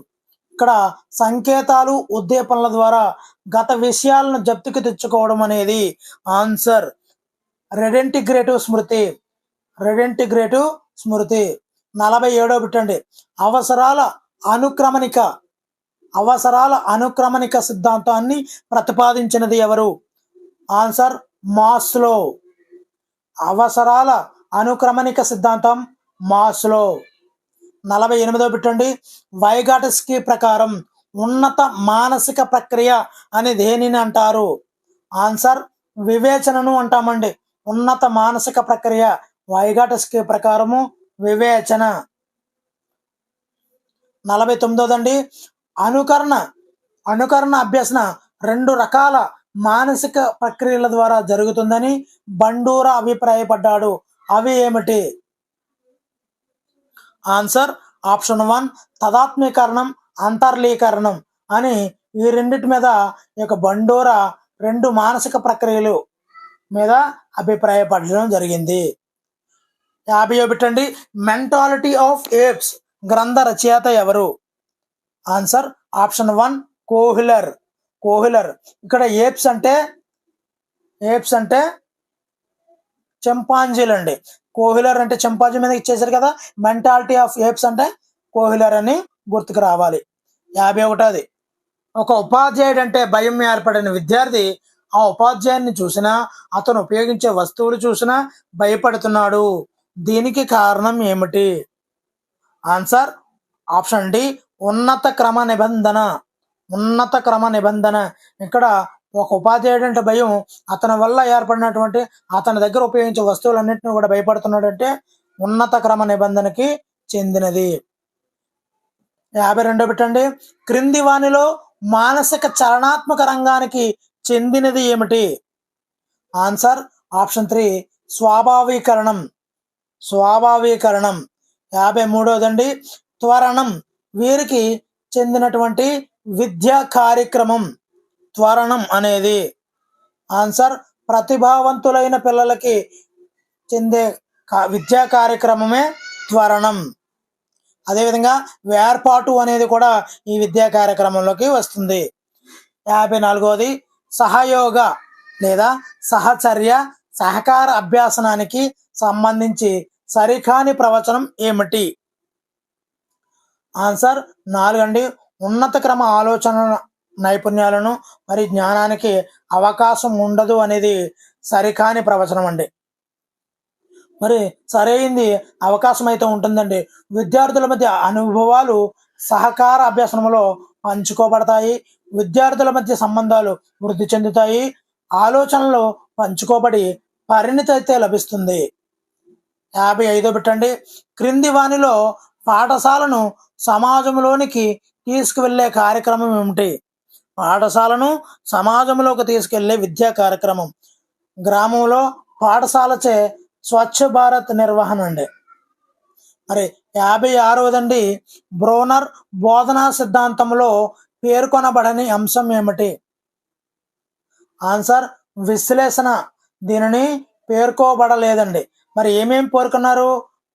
ఇక్కడ సంకేతాలు ఉద్దీపనల ద్వారా గత విషయాలను జప్తికి తెచ్చుకోవడం అనేది ఆన్సర్ రెడెంటిగ్రేటివ్ స్మృతి. రెడెంటిగ్రేటివ్ స్మృతి. 47 పెట్టండి. అవసరాల అనుక్రమణిక సిద్ధాంతాన్ని ప్రతిపాదించినది ఎవరు? Answer Maslow. అవసరాల అనుక్రమణిక సిద్ధాంతం మాస్లో. 48 పెట్టండి. వైగాటస్కీ ప్రకారం ఉన్నత మానసిక ప్రక్రియ అని దేనిని అంటారు? ఆన్సర్ వివేచనను అంటామండి. ఉన్నత మానసిక ప్రక్రియ వైగాటస్కీ ప్రకారము వివేచన. 49 అనుకరణ అభ్యసన 2 రకాల మానసిక ప్రక్రియల ద్వారా జరుగుతుందని బండూరా అభిప్రాయపడ్డాడు. అవి ఏమిటి? ఆన్సర్ ఆప్షన్ 1 తదాత్మీకరణం, అంతర్లీకరణం అని ఈ రెండిటి మీద బండూరా 2 మానసిక ప్రక్రియలు మీద అభిప్రాయపడడం జరిగింది. 50 పెట్టండి. మెంటాలిటీ ఆఫ్ ఏప్స్ గ్రంథ రచయిత ఎవరు? Answer option 1 Kohler. ఇక్కడ ఏప్స్ అంటే చింపాంజీలు అండి. కోహ్లర్ అంటే చింపాంజీ మీద ఇచ్చేసారు కదా. మెంటాలిటీ ఆఫ్ ఏప్స్ అంటే కోహ్లర్ అని గుర్తుకు రావాలి. 51 ఒక ఉపాధ్యాయుడు అంటే భయం ఏర్పడిన విద్యార్థి ఆ ఉపాధ్యాయుని చూసినా, అతను ఉపయోగించే వస్తువులు చూసినా భయపడుతున్నాడు. దీనికి కారణం ఏమిటి? ఆన్సర్ ఆప్షన్ డి ఉన్నత క్రమ నిబంధన. ఇక్కడ ఒక ఉపాధ్యాయుడు అంటే భయం, అతని వల్ల ఏర్పడినటువంటి అతని దగ్గర ఉపయోగించే వస్తువులన్నింటినీ కూడా భయపడుతున్నాడు అంటే ఉన్నత క్రమ నిబంధనకి చెందినది. 52 పెట్టండి. క్రింది వానిలో మానసిక చలనాత్మక రంగానికి చెందినది ఏమిటి? Answer option 3 స్వాభావీకరణం. 53 త్వరణం వీరికి చెందినటువంటి విద్యా కార్యక్రమం. త్వరణం అనేది ఆన్సర్ ప్రతిభావంతులైన పిల్లలకి చెందే విద్యా కార్యక్రమమే త్వరణం. అదేవిధంగా వేర్పాటు అనేది కూడా ఈ విద్యా కార్యక్రమంలోకి వస్తుంది. 54 సహయోగ లేదా సహచర్య సహకార అభ్యాసనానికి సంబంధించి సరికాని ప్రవచనం ఏమిటి? ఆన్సర్ 4 ఉన్నత క్రమ ఆలోచన నైపుణ్యాలను మరియు జ్ఞానానికి అవకాశం ఉండదు అనేది సరికాని ప్రవచనం అండి. మరి సరైంది అవకాశం అయితే ఉంటుందండి. విద్యార్థుల మధ్య అనుభవాలు సహకార అభ్యాసంలో పంచుకోబడతాయి. విద్యార్థుల మధ్య సంబంధాలు వృద్ధి చెందుతాయి. ఆలోచనలు పంచుకోబడి పరిణితి అయితే లభిస్తుంది. 55 పెట్టండి. క్రింది వానిలో పాఠశాలను సమాజంలోనికి తీసుకువెళ్ళే కార్యక్రమం ఏమిటి? పాఠశాలను సమాజంలోకి తీసుకెళ్లే విద్యా కార్యక్రమం గ్రామంలో పాఠశాలచే స్వచ్ఛ భారత్ నిర్వహణ అండి. మరి 56 బ్రోనర్ బోధనా సిద్ధాంతంలో పేర్కొనబడని అంశం ఏమిటి? ఆన్సర్ విశ్లేషణ. దీనిని పేర్కోబడలేదండి. మరి ఏమేమి పేర్కొన్నారు?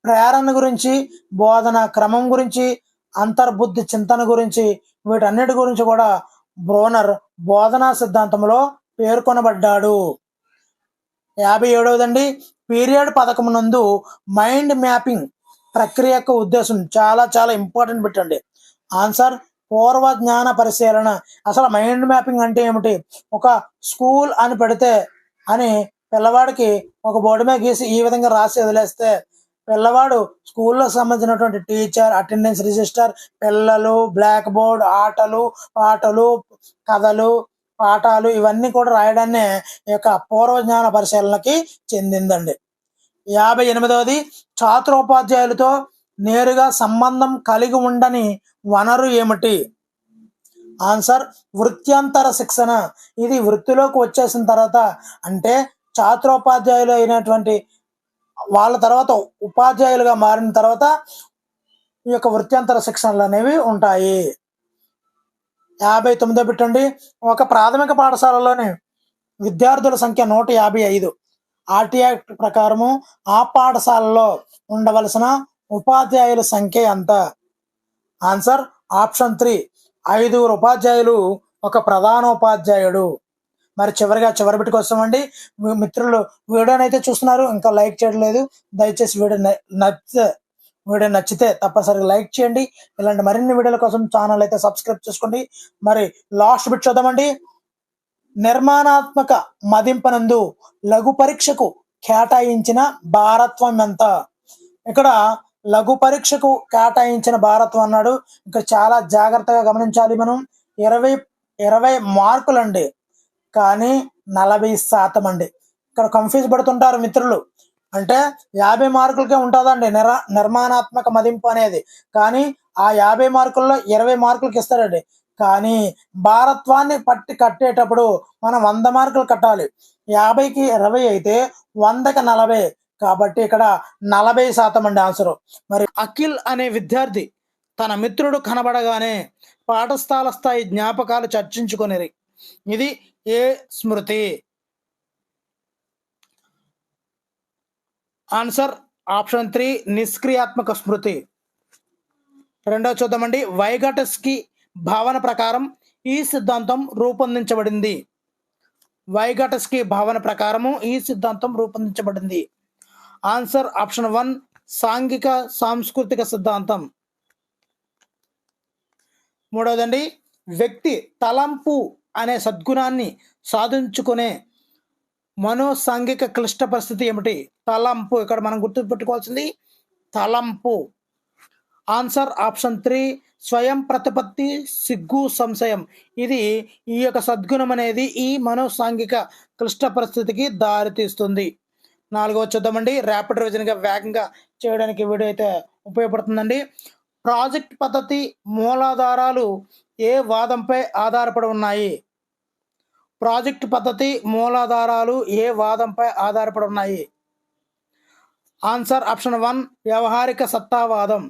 ప్రేరణ గురించి, బోధన క్రమం గురించి, అంతర్బుద్ధి చింతన గురించి, వీటన్నిటి గురించి కూడా బ్రోనర్ బోధనా సిద్ధాంతంలో పేర్కొనబడ్డాడు. 57 పీరియడ్ పథకం నందు మైండ్ మ్యాపింగ్ ప్రక్రియ యొక్క ఉద్దేశం చాలా చాలా ఇంపార్టెంట్ పెట్టండి. ఆన్సర్ పూర్వ జ్ఞాన పరిశీలన. అసలు మైండ్ మ్యాపింగ్ అంటే ఏమిటి? ఒక స్కూల్ అని పెడితే అని పిల్లవాడికి ఒక బోర్డు మీద గీసి ఈ విధంగా రాసి వదిలేస్తే పిల్లవాడు స్కూల్లో సంబంధించినటువంటి టీచర్, అటెండెన్స్ రిజిస్టర్, పిల్లలు, బ్లాక్ బోర్డ్, ఆటలు, పాటలు, కథలు, పాఠాలు ఇవన్నీ కూడా రాయడాన్ని ఈ యొక్క పూర్వజ్ఞాన పరిశీలనకి చెందిందండి. 58 ఛాత్రోపాధ్యాయులతో నేరుగా సంబంధం కలిగి ఉండని వనరు ఏమిటి? ఆన్సర్ వృత్యంతర శిక్షణ. ఇది వృత్తిలోకి వచ్చేసిన తర్వాత అంటే ఛాత్రోపాధ్యాయులు అయినటువంటి వాళ్ళ తర్వాత ఉపాధ్యాయులుగా మారిన తర్వాత ఈ యొక్క వృత్యంతర శిక్షణలు అనేవి ఉంటాయి. 59 పెట్టండి. ఒక ప్రాథమిక పాఠశాలలోని విద్యార్థుల సంఖ్య 155. ఆర్టీ యాక్ట్ ప్రకారము ఆ పాఠశాలలో ఉండవలసిన ఉపాధ్యాయుల సంఖ్య ఎంత? ఆన్సర్ ఆప్షన్ 3, 5 ఉపాధ్యాయులు, ఒక ప్రధానోపాధ్యాయుడు. మరి చివరి బిట్కి వస్తామండి. మీ మిత్రులు వీడియోని అయితే చూస్తున్నారు, ఇంకా లైక్ చేయడం లేదు. దయచేసి వీడియో నచ్చితే తప్పనిసరిగా లైక్ చేయండి. ఇలాంటి మరిన్ని వీడియోల కోసం ఛానల్ అయితే సబ్స్క్రైబ్ చేసుకోండి. మరి లాస్ట్ బిట్ చూద్దామండి. నిర్మాణాత్మక మదింపనందు లఘు పరీక్షకు కేటాయించిన భారత్వం ఎంత? ఇక్కడ లఘు పరీక్షకు కేటాయించిన భారత్వం అన్నాడు. ఇక్కడ చాలా జాగ్రత్తగా గమనించాలి. మనం 20 మార్కులండి, కానీ 40% అండి. ఇక్కడ కన్ఫ్యూజ్ పడుతుంటారు మిత్రులు. అంటే 50 మార్కులకే ఉంటుందండి నిర్మాణాత్మక మదింపు అనేది, కానీ ఆ 50 మార్కుల్లో 20 మార్కులకి ఇస్తారండి. కానీ భారత్వాన్ని పట్టి కట్టేటప్పుడు మనం 100 మార్కులు కట్టాలి. 50కి 20 అయితే 100కి 40, కాబట్టి ఇక్కడ 40% అండి ఆన్సరు. మరి అఖిల్ అనే విద్యార్థి తన మిత్రుడు కనబడగానే పాఠశాల స్థాయి జ్ఞాపకాలు చర్చించుకొనిరి. ఇది ఏ స్మృతి? ఆన్సర్ ఆప్షన్ 3, నిష్క్రియాత్మక స్మృతి. రెండవ చూద్దామండి. వైఘటస్కి భావన ప్రకారం ఈ సిద్ధాంతం రూపొందించబడింది. వైఘటస్కి భావన ప్రకారము ఈ సిద్ధాంతం రూపొందించబడింది. ఆన్సర్ ఆప్షన్ 1, సాంఘిక సాంస్కృతిక సిద్ధాంతం. మూడవదండి. వ్యక్తి తలంపు అనే సద్గుణాన్ని సాధించుకునే మనోసాంఘిక క్లిష్ట పరిస్థితి ఏమిటి? తలంపు. ఇక్కడ మనం గుర్తుపెట్టుకోవాల్సింది తలంపు. ఆన్సర్ ఆప్షన్ 3, స్వయం ప్రతిపత్తి, సిగ్గు, సంశయం. ఇది ఈ యొక్క సద్గుణం అనేది ఈ మనోసాంఘిక క్లిష్ట పరిస్థితికి దారితీస్తుంది. 4వ చూద్దామండి. ర్యాపిడ్ రివిజన్గా వేగంగా చేయడానికి వీడియో అయితే ఉపయోగపడుతుందండి. ప్రాజెక్ట్ పద్ధతి మూలాధారాలు ఏ వాదంపై ఆధారపడి ఉన్నాయి? ప్రాజెక్ట్ పద్ధతి మూలాధారాలు ఏ వాదంపై ఆధారపడి ఉన్నాయి? ఆన్సర్ ఆప్షన్ 1, వ్యవహారిక సత్తావాదం.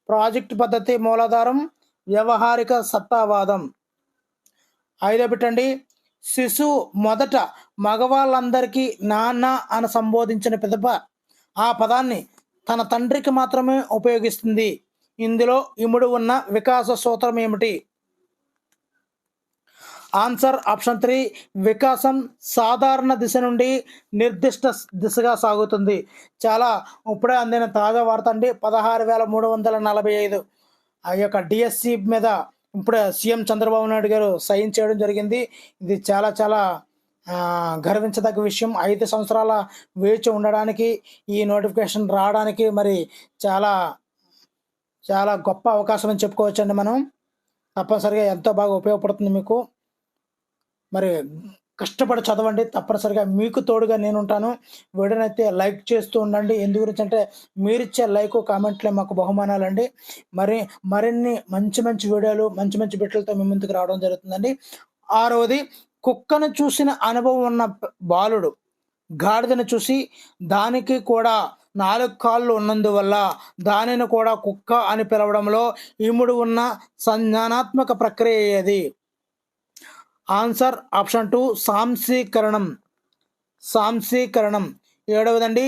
ప్రాజెక్ట్ పద్ధతి మూలాధారం వ్యవహారిక సత్తావాదం. 5వ పెట్టండి. శిశువు మొదట మగవాళ్ళందరికీ నాన్న అని సంబోధించిన పిదప ఆ పదాన్ని తన తండ్రికి మాత్రమే ఉపయోగిస్తుంది. ఇందులో ఇముడు ఉన్న వికాస సూత్రం ఏమిటి? ఆన్సర్ ఆప్షన్ 3, వికాసం సాధారణ దిశ నుండి నిర్దిష్ట దిశగా సాగుతుంది. చాలా ఇప్పుడే అందిన తాజా వార్త అండి. 16,345 ఆ యొక్క డిఎస్సి మీద ఇప్పుడే సీఎం చంద్రబాబు నాయుడు గారు సైన్ చేయడం జరిగింది. ఇది చాలా చాలా గర్వించదగ్గ విషయం. 5 సంవత్సరాల వేచి ఉండడానికి ఈ నోటిఫికేషన్ రావడానికి మరి చాలా చాలా గొప్ప అవకాశం అని చెప్పుకోవచ్చండి. మనం తప్పనిసరిగా ఎంతో బాగా ఉపయోగపడుతుంది మీకు. మరి కష్టపడి చదవండి, తప్పనిసరిగా మీకు తోడుగా నేను ఉంటాను. వీడియోనైతే లైక్ చేస్తూ ఉండండి. ఎందు గురించి అంటే మీరిచ్చే లైక్ కామెంట్లే మాకు బహుమానాలండి. మరిన్ని మంచి వీడియోలు మంచి బిట్లతో మీ ముందుకు రావడం జరుగుతుందండి. 6వది, కుక్కను చూసిన అనుభవం ఉన్న బాలుడు గాడిదను చూసి దానికి కూడా 4 కాళ్ళు ఉన్నందువల్ల దానిని కూడా కుక్క అని పిలవడంలో ఇముడు ఉన్న సంజ్ఞానాత్మక ప్రక్రియ ఏది? Answer option 2, సాంశీకరణం. 7వదండి.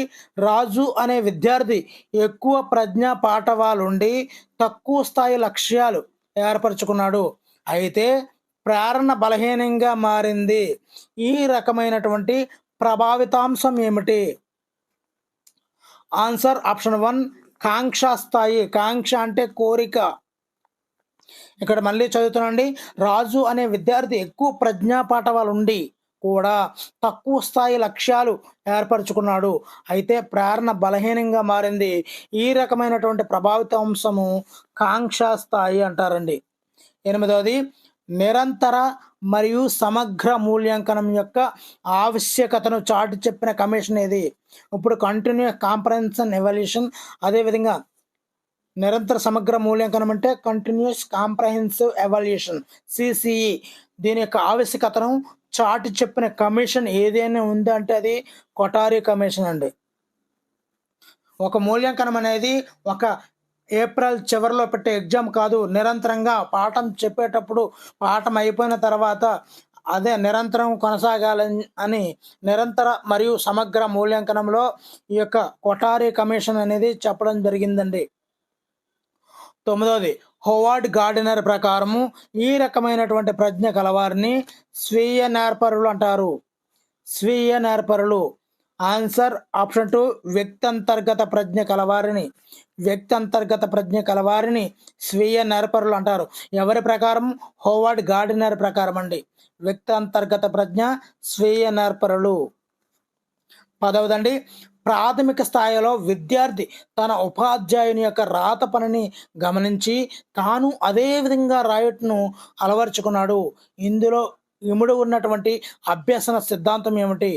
రాజు అనే విద్యార్థి ఎక్కువ ప్రజ్ఞా పాఠవాలుండి తక్కువ స్థాయి లక్ష్యాలు ఏర్పరచుకున్నాడు. అయితే ప్రేరణ బలహీనంగా మారింది. ఈ రకమైనటువంటి ప్రభావితాంశం ఏమిటి? ఆన్సర్ ఆప్షన్ 1, కాంక్ష స్థాయి. కాంక్ష అంటే కోరిక. ఇక్కడ మళ్ళీ చదువుతున్నాండి. రాజు అనే విద్యార్థి ఎక్కువ ప్రజ్ఞా పాఠవాలు ఉండి కూడా తక్కువ స్థాయి లక్ష్యాలు ఏర్పరచుకున్నాడు. అయితే ప్రేరణ బలహీనంగా మారింది. ఈ రకమైనటువంటి ప్రభావిత అంశము కాంక్ష స్థాయి అంటారండి. 8వది, నిరంతర మరియు సమగ్ర మూల్యాంకనం యొక్క ఆవశ్యకతను చాటి చెప్పిన కమిషన్ ఏది? ఇప్పుడు కంటిన్యూస్ కాంప్రహెన్షన్ ఎవాల్యుయేషన్, అదేవిధంగా నిరంతర సమగ్ర మూల్యాంకనం అంటే కంటిన్యూస్ కాంప్రహెన్సివ్ ఎవాల్యుయేషన్ సిసిఈ. దీని యొక్క ఆవశ్యకతను చాటి చెప్పిన కమిషన్ ఏదైనా ఉందంటే అది కొఠారి కమిషన్ అండి. ఒక మూల్యాంకనం అనేది ఒక ఏప్రిల్ చివరిలో పెట్టే ఎగ్జామ్ కాదు. నిరంతరంగా పాఠం చెప్పేటప్పుడు పాఠం అయిపోయిన తర్వాత అదే నిరంతరం కొనసాగాలని అని నిరంతర మరియు సమగ్ర మూల్యాంకనంలో ఈ యొక్క కొఠారి కమిషన్ అనేది చెప్పడం జరిగిందండి. 9వది హోవార్డ్ గార్డెనర్ ప్రకారము ఈ రకమైనటువంటి ప్రజ్ఞ కలవారిని స్వీయ నేర్పరులు అంటారు. స్వీయ నేర్పరులు. ఆన్సర్ ఆప్షన్ 2 వ్యక్తంతర్గత ప్రజ్ఞ కలవారిని స్వీయ నేర్పరులు అంటారు. ఎవరి ప్రకారం? హోవార్డ్ గార్డెనర్ ప్రకారం అండి. వ్యక్తంతర్గత ప్రజ్ఞ స్వీయ నేర్పరులు. 10వదండి ప్రాథమిక స్థాయిలో విద్యార్థి తన ఉపాధ్యాయుని యొక్క రాత పనిని గమనించి తాను అదే విధంగా రాయటను అలవర్చుకున్నాడు. ఇందులో ఇముడు ఉన్నటువంటి అభ్యసన సిద్ధాంతం ఏమిటి?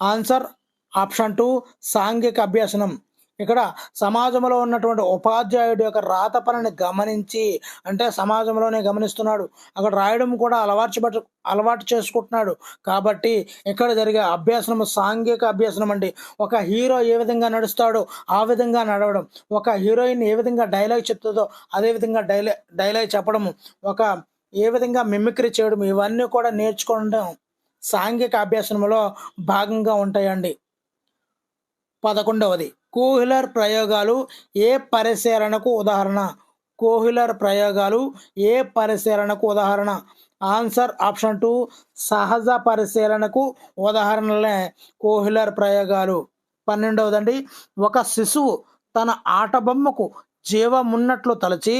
ఆన్సర్ ఆప్షన్ 2 సాంఘిక అభ్యసనం. ఇక్కడ సమాజంలో ఉన్నటువంటి ఉపాధ్యాయుడి యొక్క రాత పనిని గమనించి, అంటే సమాజంలోనే గమనిస్తున్నాడు, అక్కడ రాయడం కూడా అలవాటు చేసుకుంటున్నాడు. కాబట్టి ఇక్కడ జరిగే అభ్యసనం సాంఘిక అభ్యసనం అండి. ఒక హీరో ఏ విధంగా నడుస్తాడో ఆ విధంగా నడవడం, ఒక హీరోయిన్ ఏ విధంగా డైలాగ్ చెప్తుందో అదే విధంగా డైలాగ్ చెప్పడము, ఒక ఏ విధంగా మిమిక్రీ చేయడం, ఇవన్నీ కూడా నేర్చుకోవడం సాంఘిక అభ్యసనంలో భాగంగా ఉంటాయండి. 11వది కోహ్లర్ ప్రయోగాలు ఏ పరిశీలనకు ఉదాహరణ? కోహ్లర్ ప్రయోగాలు ఏ పరిశీలనకు ఉదాహరణ? ఆన్సర్ ఆప్షన్ 2 సహజ పరిశీలనకు ఉదాహరణలే కోహ్లర్ ప్రయోగాలు. 12వదండి ఒక శిశువు తన ఆట బొమ్మకు జీవమున్నట్లు తలచి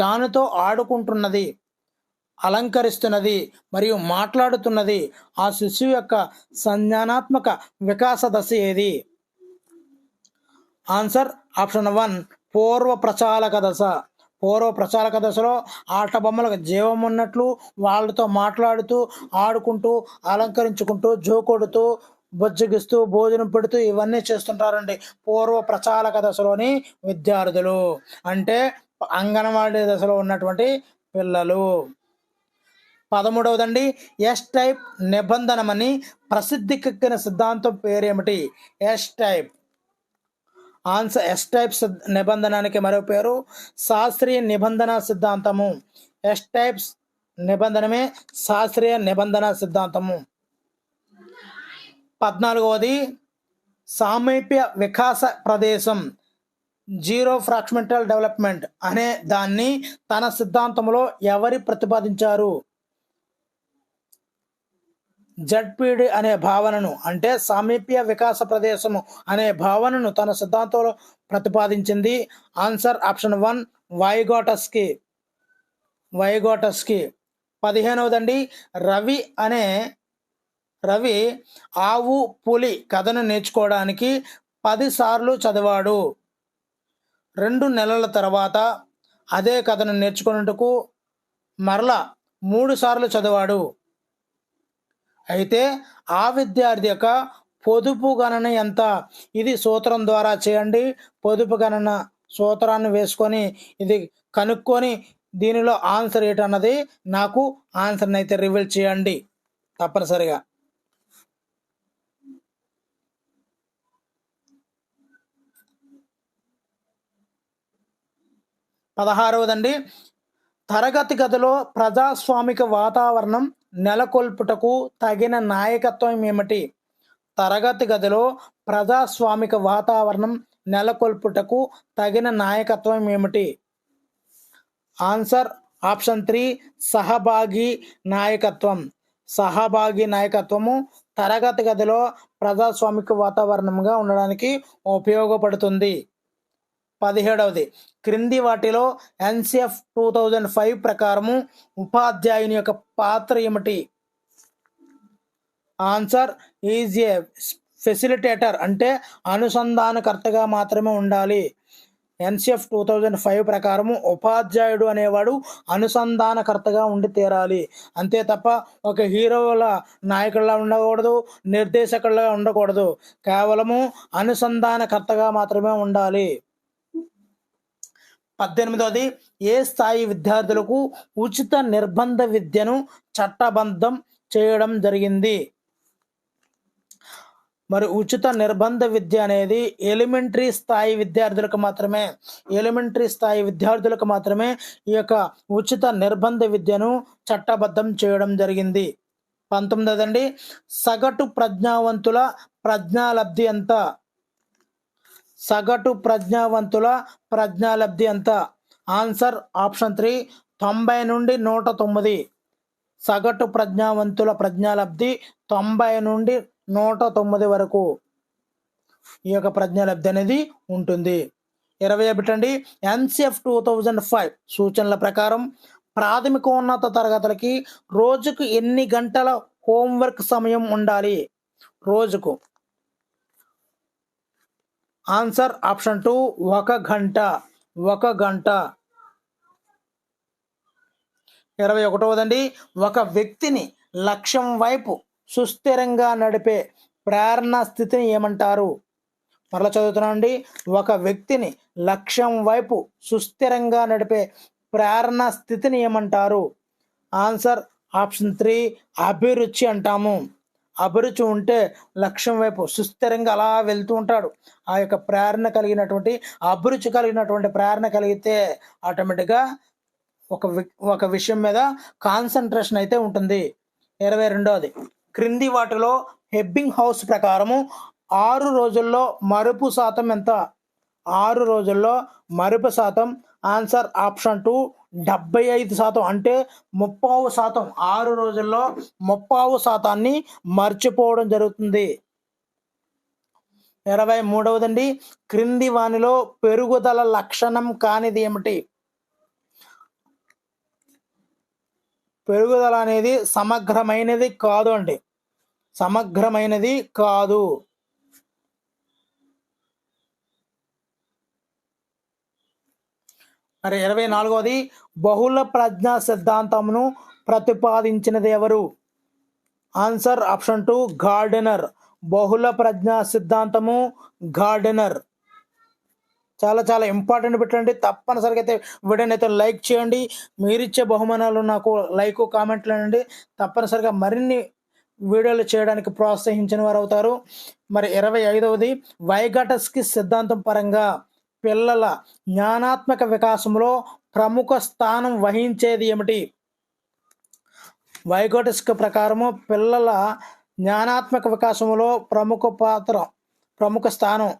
దానితో ఆడుకుంటున్నది, అలంకరిస్తున్నది మరియు మాట్లాడుతున్నది. ఆ శిశువు యొక్క సంజ్ఞానాత్మక వికాస దశ ఏది? ఆన్సర్ ఆప్షన్ 1 పూర్వ ప్రచాలక దశ. పూర్వ ప్రచాలక దశలో ఆట బొమ్మలకు జీవం ఉన్నట్లు వాళ్ళతో మాట్లాడుతూ ఆడుకుంటూ అలంకరించుకుంటూ జోకొడుతూ బుజ్జగిస్తూ భోజనం పెడుతూ ఇవన్నీ చేస్తుంటారండి పూర్వ ప్రచాలక దశలోని విద్యార్థులు, అంటే అంగన్వాడీ దశలో ఉన్నటువంటి పిల్లలు. 13వదండి ఎస్ టైప్ నిబంధనమని ప్రసిద్ధికెక్కిన సిద్ధాంతం పేరేమిటి? S type. Answer S type నిబంధనానికి మరో పేరు శాస్త్రీయ నిబంధన సిద్ధాంతము. ఎస్ టైప్స్ నిబంధనమే శాస్త్రీయ నిబంధన సిద్ధాంతము. 14వది సామీప్య వికాస ప్రదేశం జీరో ఫ్రాక్షమెంటల్ డెవలప్మెంట్ అనే దాన్ని తన సిద్ధాంతంలో ఎవరు ప్రతిపాదించారు? జడ్పీడి అనే భావనను, అంటే సామీప్య వికాస ప్రదేశము అనే భావనను తన సిద్ధాంతంలో ప్రతిపాదించింది. Answer option 1 వైగోటస్కీ. 15వదండి రవి ఆవు పులి కథను నేర్చుకోవడానికి 10 సార్లు చదివాడు. 2 నెలల తర్వాత అదే కథను నేర్చుకునేందుకు మరలా 3 సార్లు చదివాడు. అయితే ఆ విద్యార్థి యొక్క పొదుపు గణన ఎంత? ఇది సూత్రం ద్వారా చేయండి. పొదుపు గణన సూత్రాన్ని వేసుకొని ఇది కనుక్కొని దీనిలో ఆన్సర్ ఏంటన్నది నాకు ఆన్సర్ని అయితే రివీల్ చేయండి తప్పనిసరిగా. 16వదండి తరగతి గదిలో ప్రజాస్వామిక వాతావరణం నెలకొల్పుటకు తగిన నాయకత్వం ఏమిటి? తరగతి గదిలో ప్రజాస్వామిక వాతావరణం నెలకొల్పుటకు తగిన నాయకత్వం ఏమిటి? ఆన్సర్ ఆప్షన్ 3 సహభాగి నాయకత్వం. సహభాగి నాయకత్వము తరగతి గదిలో ప్రజాస్వామిక వాతావరణంగా ఉండడానికి ఉపయోగపడుతుంది. 17వది క్రింది వాటిలో ఎన్సిఎఫ్ 2005 ప్రకారము ఉపాధ్యాయుని యొక్క పాత్ర ఏమిటి? ఆన్సర్ ఈజ్ ఏ ఫెసిలిటేటర్, అంటే అనుసంధానకర్తగా మాత్రమే ఉండాలి. ఎన్సిఎఫ్ 2005 ప్రకారము ఉపాధ్యాయుడు అనేవాడు అనుసంధానకర్తగా ఉండి తీరాలి, అంతే తప్ప ఒక హీరోల నాయకుల్లా ఉండకూడదు, నిర్దేశకుల్లా ఉండకూడదు, కేవలము అనుసంధానకర్తగా మాత్రమే ఉండాలి. 18వది ఏ స్థాయి విద్యార్థులకు ఉచిత నిర్బంధ విద్యను చట్టబద్ధం చేయడం జరిగింది? మరి ఉచిత నిర్బంధ విద్య అనేది ఎలిమెంటరీ స్థాయి విద్యార్థులకు మాత్రమే, ఎలిమెంటరీ స్థాయి విద్యార్థులకు మాత్రమే ఈ యొక్క ఉచిత నిర్బంధ విద్యను చట్టబద్ధం చేయడం జరిగింది. 19 సగటు ప్రజ్ఞావంతుల ప్రజ్ఞాలబ్ధి ఎంత? సగటు ప్రజ్ఞావంతుల ప్రజ్ఞాలబ్ధి ఎంత? ఆన్సర్ ఆప్షన్ 3 90 నుండి 109. సగటు ప్రజ్ఞావంతుల ప్రజ్ఞాలబ్ధి 90 నుండి 109 వరకు ఈ యొక్క ప్రజ్ఞాలబ్ధి అనేది ఉంటుంది. 21 NCF 2005 సూచనల ప్రకారం ప్రాథమికోన్నత తరగతులకి రోజుకు ఎన్ని గంటల హోంవర్క్ సమయం ఉండాలి? రోజుకు ఆన్సర్ ఆప్షన్ 2 1 గంట. 1 గంట. 21 ఒక వ్యక్తిని లక్ష్యం వైపు సుస్థిరంగా నడిపే ప్రేరణ స్థితిని ఏమంటారు? మరలా చదువుతున్నానండి. ఒక వ్యక్తిని లక్ష్యం వైపు సుస్థిరంగా నడిపే ప్రేరణ స్థితిని ఏమంటారు? ఆన్సర్ ఆప్షన్ 3 అభిరుచి అంటాము. అభిరుచి ఉంటే లక్ష్యం వైపు సుస్థిరంగా అలా వెళ్తూ ఉంటాడు. ఆ యొక్క ప్రేరణ కలిగినటువంటి అభిరుచి కలిగినటువంటి ప్రేరణ కలిగితే ఆటోమేటిక్గా ఒక విషయం మీద కాన్సన్ట్రేషన్ అయితే ఉంటుంది. 22 క్రింది వాటిలో హెబ్బింగ్ హౌస్ ప్రకారము 6 రోజుల్లో మరుపు శాతం ఎంత? 6 రోజుల్లో మరుపు శాతం ఆన్సర్ ఆప్షన్ 2 75%. అంటే 30%. 6 రోజుల్లో 30% మర్చిపోవడం జరుగుతుంది. 23 క్రింది వానిలో పెరుగుదల లక్షణం కానిది ఏమిటి? పెరుగుదల అనేది సమగ్రమైనది కాదు అండి. సమగ్రమైనది కాదు. మరి 24 బహుళ ప్రజ్ఞా సిద్ధాంతమును ప్రతిపాదించినది ఎవరు? Answer option 2 gardener. బహుళ ప్రజ్ఞా సిద్ధాంతము గార్డెనర్. చాలా చాలా ఇంపార్టెంట్ పెట్టండి. తప్పనిసరిగా అయితే వీడియోని అయితే లైక్ చేయండి. మీరిచ్చే బహుమానాలు నాకు లైక్ కామెంట్లు అనండి. తప్పనిసరిగా మరిన్ని వీడియోలు చేయడానికి ప్రోత్సహించిన వారు అవుతారు. మరి 25 వైఘటస్కి సిద్ధాంతం పరంగా పిల్లల జ్ఞానాత్మక వికాసంలో ప్రముఖ స్థానం వహించేది ఏమిటి? వైఘటస్కి ప్రకారము పిల్లల జ్ఞానాత్మక వికాసంలో ప్రముఖ స్థానం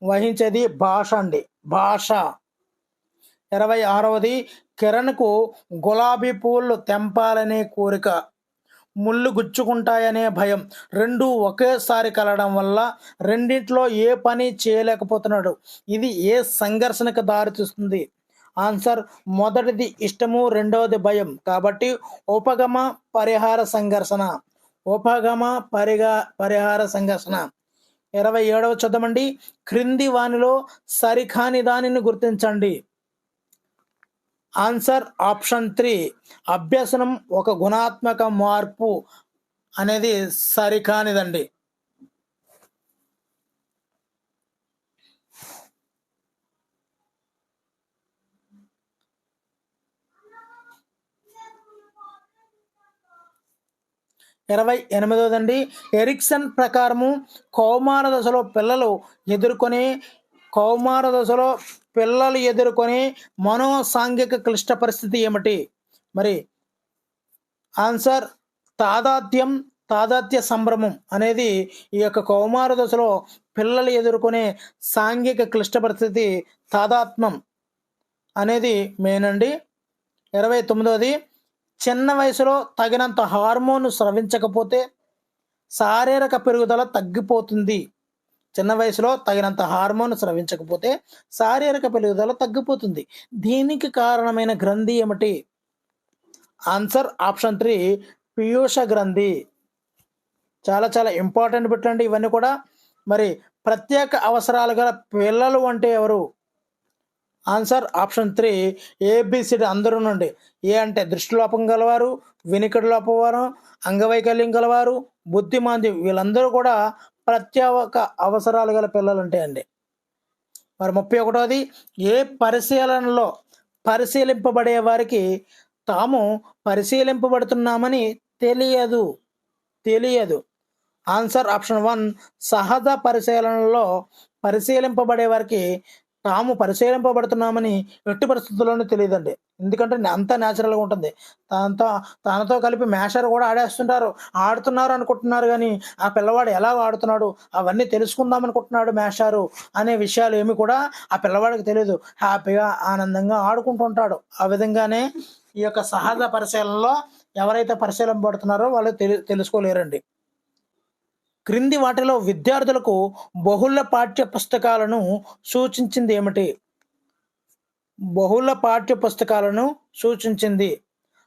వహించేది భాష అండి. భాష. 26 కిరణ్కు గులాబీ పూలు తెంపాలనే కోరిక, ముళ్ళు గుచ్చుకుంటాయనే భయం రెండూ ఒకేసారి కలగడం వల్ల రెండింటిలో ఏ పని చేయలేకపోతున్నాడు. ఇది ఏ సంఘర్షణకు దారితీస్తుంది? ఆన్సర్ మొదటిది ఇష్టము, రెండవది భయం. కాబట్టి ఉపగమ పరిహార సంఘర్షణ. ఉపగమ పరిహార సంఘర్షణ. 27 చదవండి. క్రింది వానిలో సరికాని దానిని గుర్తించండి. ఆన్సర్ ఆప్షన్ 3 అభ్యసనం ఒక గుణాత్మక మార్పు అనేది సరికానిదండి. ఇరవై 28 ఎరిక్సన్ ప్రకారము కౌమార దశలో పిల్లలు ఎదుర్కొనే మనోసాంఘిక క్లిష్ట పరిస్థితి ఏమిటి? మరి ఆన్సర్ తాదాత్య సంభ్రమం అనేది ఈ యొక్క కౌమార దశలో పిల్లలు ఎదుర్కొనే సాంఘిక క్లిష్ట పరిస్థితి తాదాత్మ్యం అనేది మెయిన్ అండి. 29 చిన్న వయసులో తగినంత హార్మోన్ స్రవించకపోతే శారీరక పెరుగుదల తగ్గిపోతుంది. చిన్న వయసులో తగినంత హార్మోన్ స్రవించకపోతే శారీరక పెరుగుదల తగ్గిపోతుంది. దీనికి కారణమైన గ్రంథి ఏమిటి? ఆన్సర్ ఆప్షన్ 3 పీయూష గ్రంథి. చాలా చాలా ఇంపార్టెంట్ పెట్టండి ఇవన్నీ కూడా. మరి ప్రత్యేక అవసరాలు గల పిల్లలు అంటే ఎవరు? ఆన్సర్ ఆప్షన్ 3 ఏబిసిడి అందరూ నుండి. ఏ అంటే దృష్టిలోపం గలవారు, వినికిడి లోపవారు, అంగవైకల్యం గలవారు, బుద్ధిమాంద్యం, వీళ్ళందరూ కూడా ప్రత్యేక అవసరాలు గల పిల్లలు ఉంటాయండి. మరి 31 ఏ పరిశీలనలో పరిశీలింపబడే వారికి తాము పరిశీలింపబడుతున్నామని తెలియదు. ఆన్సర్ ఆప్షన్ 1 సహజ పరిశీలనలో పరిశీలింపబడే వారికి తాము పరిశీలింపబడుతున్నామని ఎట్టి పరిస్థితుల్లోనూ తెలియదండి. ఎందుకంటే అంతా న్యాచురల్‌గా ఉంటుంది. తనతో తనతో కలిపి మ్యాషర్ కూడా ఆడేస్తుంటారు. ఆడుతున్నారు అనుకుంటున్నారు గానీ, ఆ పిల్లవాడు ఎలా ఆడుతున్నాడు అవన్నీ తెలుసుకుందాం అనుకుంటున్నాడు మ్యాషరు అనే విషయాలు ఏమి కూడా ఆ పిల్లవాడికి తెలీదు. హ్యాపీగా, ఆనందంగా ఆడుకుంటూ ఉంటాడు. ఆ విధంగానే ఈ యొక్క సహజ పరిశీలనలో ఎవరైతే పరిశీలింపబడుతున్నారో వాళ్ళు తెలుసుకోలేరండి. క్రింది వాటిలో విద్యార్థులకు బహుళ పాఠ్య పుస్తకాలను సూచించింది ఏమిటి? బహుళ పాఠ్య పుస్తకాలను సూచించింది.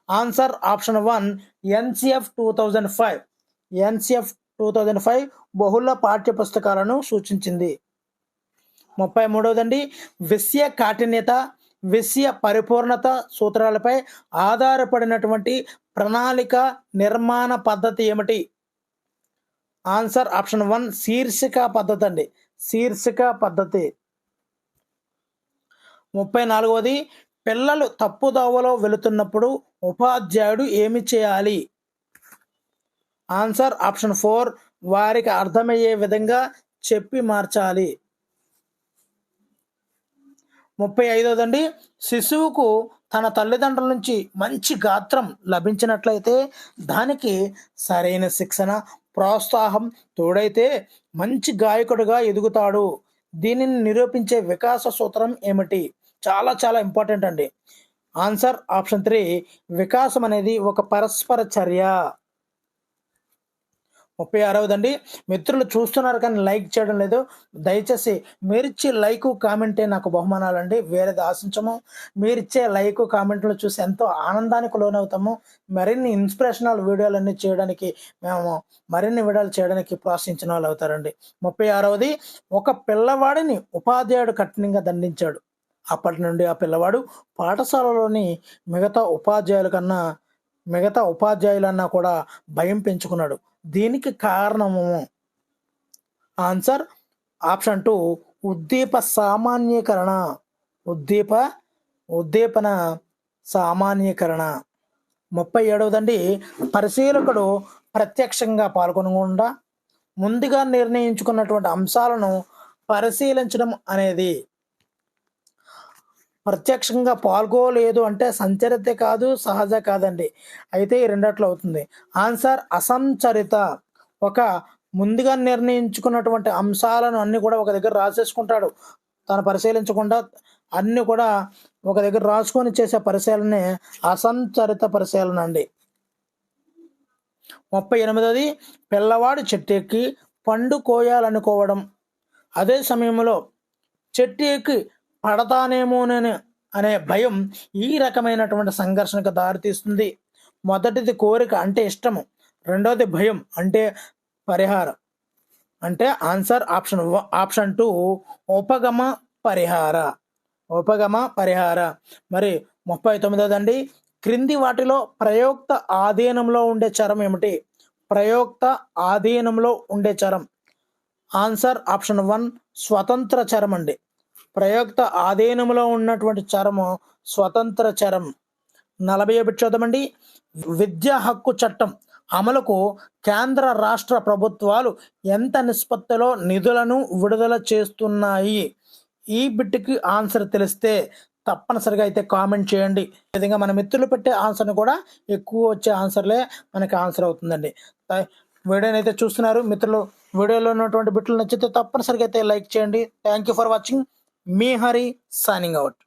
Answer option 1 NCF 2005. ఎన్‌సీఎఫ్ 2005 బహుళ పాఠ్య పుస్తకాలను సూచించింది. 33వదండి విషయ కాఠిన్యత, విషయ పరిపూర్ణత సూత్రాలపై ఆధారపడినటువంటి ప్రణాళిక నిర్మాణ పద్ధతి ఏమిటి? ఆన్సర్ ఆప్షన్ 1 శీర్షిక పద్ధతి అండి. శీర్షిక పద్ధతి. 34వది పిల్లలు తప్పుదోవలో వెళుతున్నప్పుడు ఉపాధ్యాయుడు ఏమి చేయాలి? ఆన్సర్ ఆప్షన్ 4 వారికి అర్థమయ్యే విధంగా చెప్పి మార్చాలి. 35వదండి శిశువుకు తన తల్లిదండ్రుల నుంచి మంచి గాత్రం లభించినట్లయితే దానికి సరైన శిక్షణ, ప్రోత్సాహం తోడైతే మంచి గాయకుడిగా ఎదుగుతాడు. దీనిని నిరూపించే వికాస సూత్రం ఏమిటి? చాలా చాలా ఇంపార్టెంట్ అండి. ఆన్సర్ ఆప్షన్ 3 వికాసం అనేది ఒక పరస్పర చర్య. 36వదండి మిత్రులు చూస్తున్నారు కానీ లైక్ చేయడం లేదు. దయచేసి మీరిచ్చే లైకు కామెంటే నాకు బహుమానాలండి. వేరేది ఆశించము. మీరిచ్చే లైకు కామెంట్లు చూసి ఎంతో ఆనందానికి లోనవుతాము. మరిన్ని ఇన్స్పిరేషనల్ వీడియోలన్నీ చేయడానికి మేము మరిన్ని వీడియోలు చేయడానికి ప్రోత్సహించిన వాళ్ళు అవుతారండి. 36వది ఒక పిల్లవాడిని ఉపాధ్యాయుడు కఠినంగా దండించాడు. అప్పటి నుండి ఆ పిల్లవాడు పాఠశాలలోని మిగతా ఉపాధ్యాయులన్నా కూడా భయం పెంచుకున్నాడు. దీనికి కారణము ఆన్సర్ ఆప్షన్ 2 ఉద్దీప సామాన్యీకరణ. ఉద్దీపన సామాన్యీకరణ. 37వదండి పరిశీలకుడు ప్రత్యక్షంగా పాల్గొనకుండా ముందుగా నిర్ణయించుకున్నటువంటి అంశాలను పరిశీలించడం అనేది. ప్రత్యక్షంగా పాల్గొలేదు అంటే సంచరిత కాదు, సహజ కాదండి. అయితే ఈ రెండిట్లో అవుతుంది. ఆన్సర్ అసంచరిత. ఒక ముందుగా నిర్ణయించుకున్నటువంటి అంశాలను అన్ని కూడా ఒక దగ్గర రాసేసుకుంటాడు. తను పరిశీలించకుండా అన్ని కూడా ఒక దగ్గర రాసుకొని చేసే పరిశీలనే అసంచరిత పరిశీలన అండి. 38వది పిల్లవాడు చెట్టు ఎక్కి పండు కోయాలనుకోవడం, అదే సమయంలో చెట్టు ఎక్కి పడతానేమోనని అనే భయం ఈ రకమైనటువంటి సంఘర్షణకు దారితీస్తుంది. మొదటిది కోరిక అంటే ఇష్టము, రెండోది భయం అంటే పరిహారం. అంటే ఆన్సర్ ఆప్షన్ 2 ఉపగమ పరిహార. మరి 39వదండి క్రింది వాటిలో ప్రయోక్త ఆధీనంలో ఉండే చరం ఏమిటి? ప్రయోక్త ఆధీనంలో ఉండే చరం. ఆన్సర్ ఆప్షన్ 1 స్వతంత్ర చరం అండి. ప్రయోక్త ఆధీనంలో ఉన్నటువంటి చరము స్వతంత్ర చరం. 41 చూద్దామండి విద్యా హక్కు చట్టం అమలుకు కేంద్ర రాష్ట్ర ప్రభుత్వాలు ఎంత నిష్పత్తిలో నిధులను విడుదల చేస్తున్నాయి? ఈ బిట్కి ఆన్సర్ తెలిస్తే తప్పనిసరిగా అయితే కామెంట్ చేయండి. ఈ విధంగా మన మిత్రులు పెట్టే ఆన్సర్ని కూడా ఎక్కువ వచ్చే ఆన్సర్లే మనకి ఆన్సర్ అవుతుందండి. వీడియోని అయితే చూస్తున్నారు మిత్రులు. వీడియోలో ఉన్నటువంటి బిట్లు నచ్చితే తప్పనిసరిగా అయితే లైక్ చేయండి. Thank you for watching. Me Hari signing out.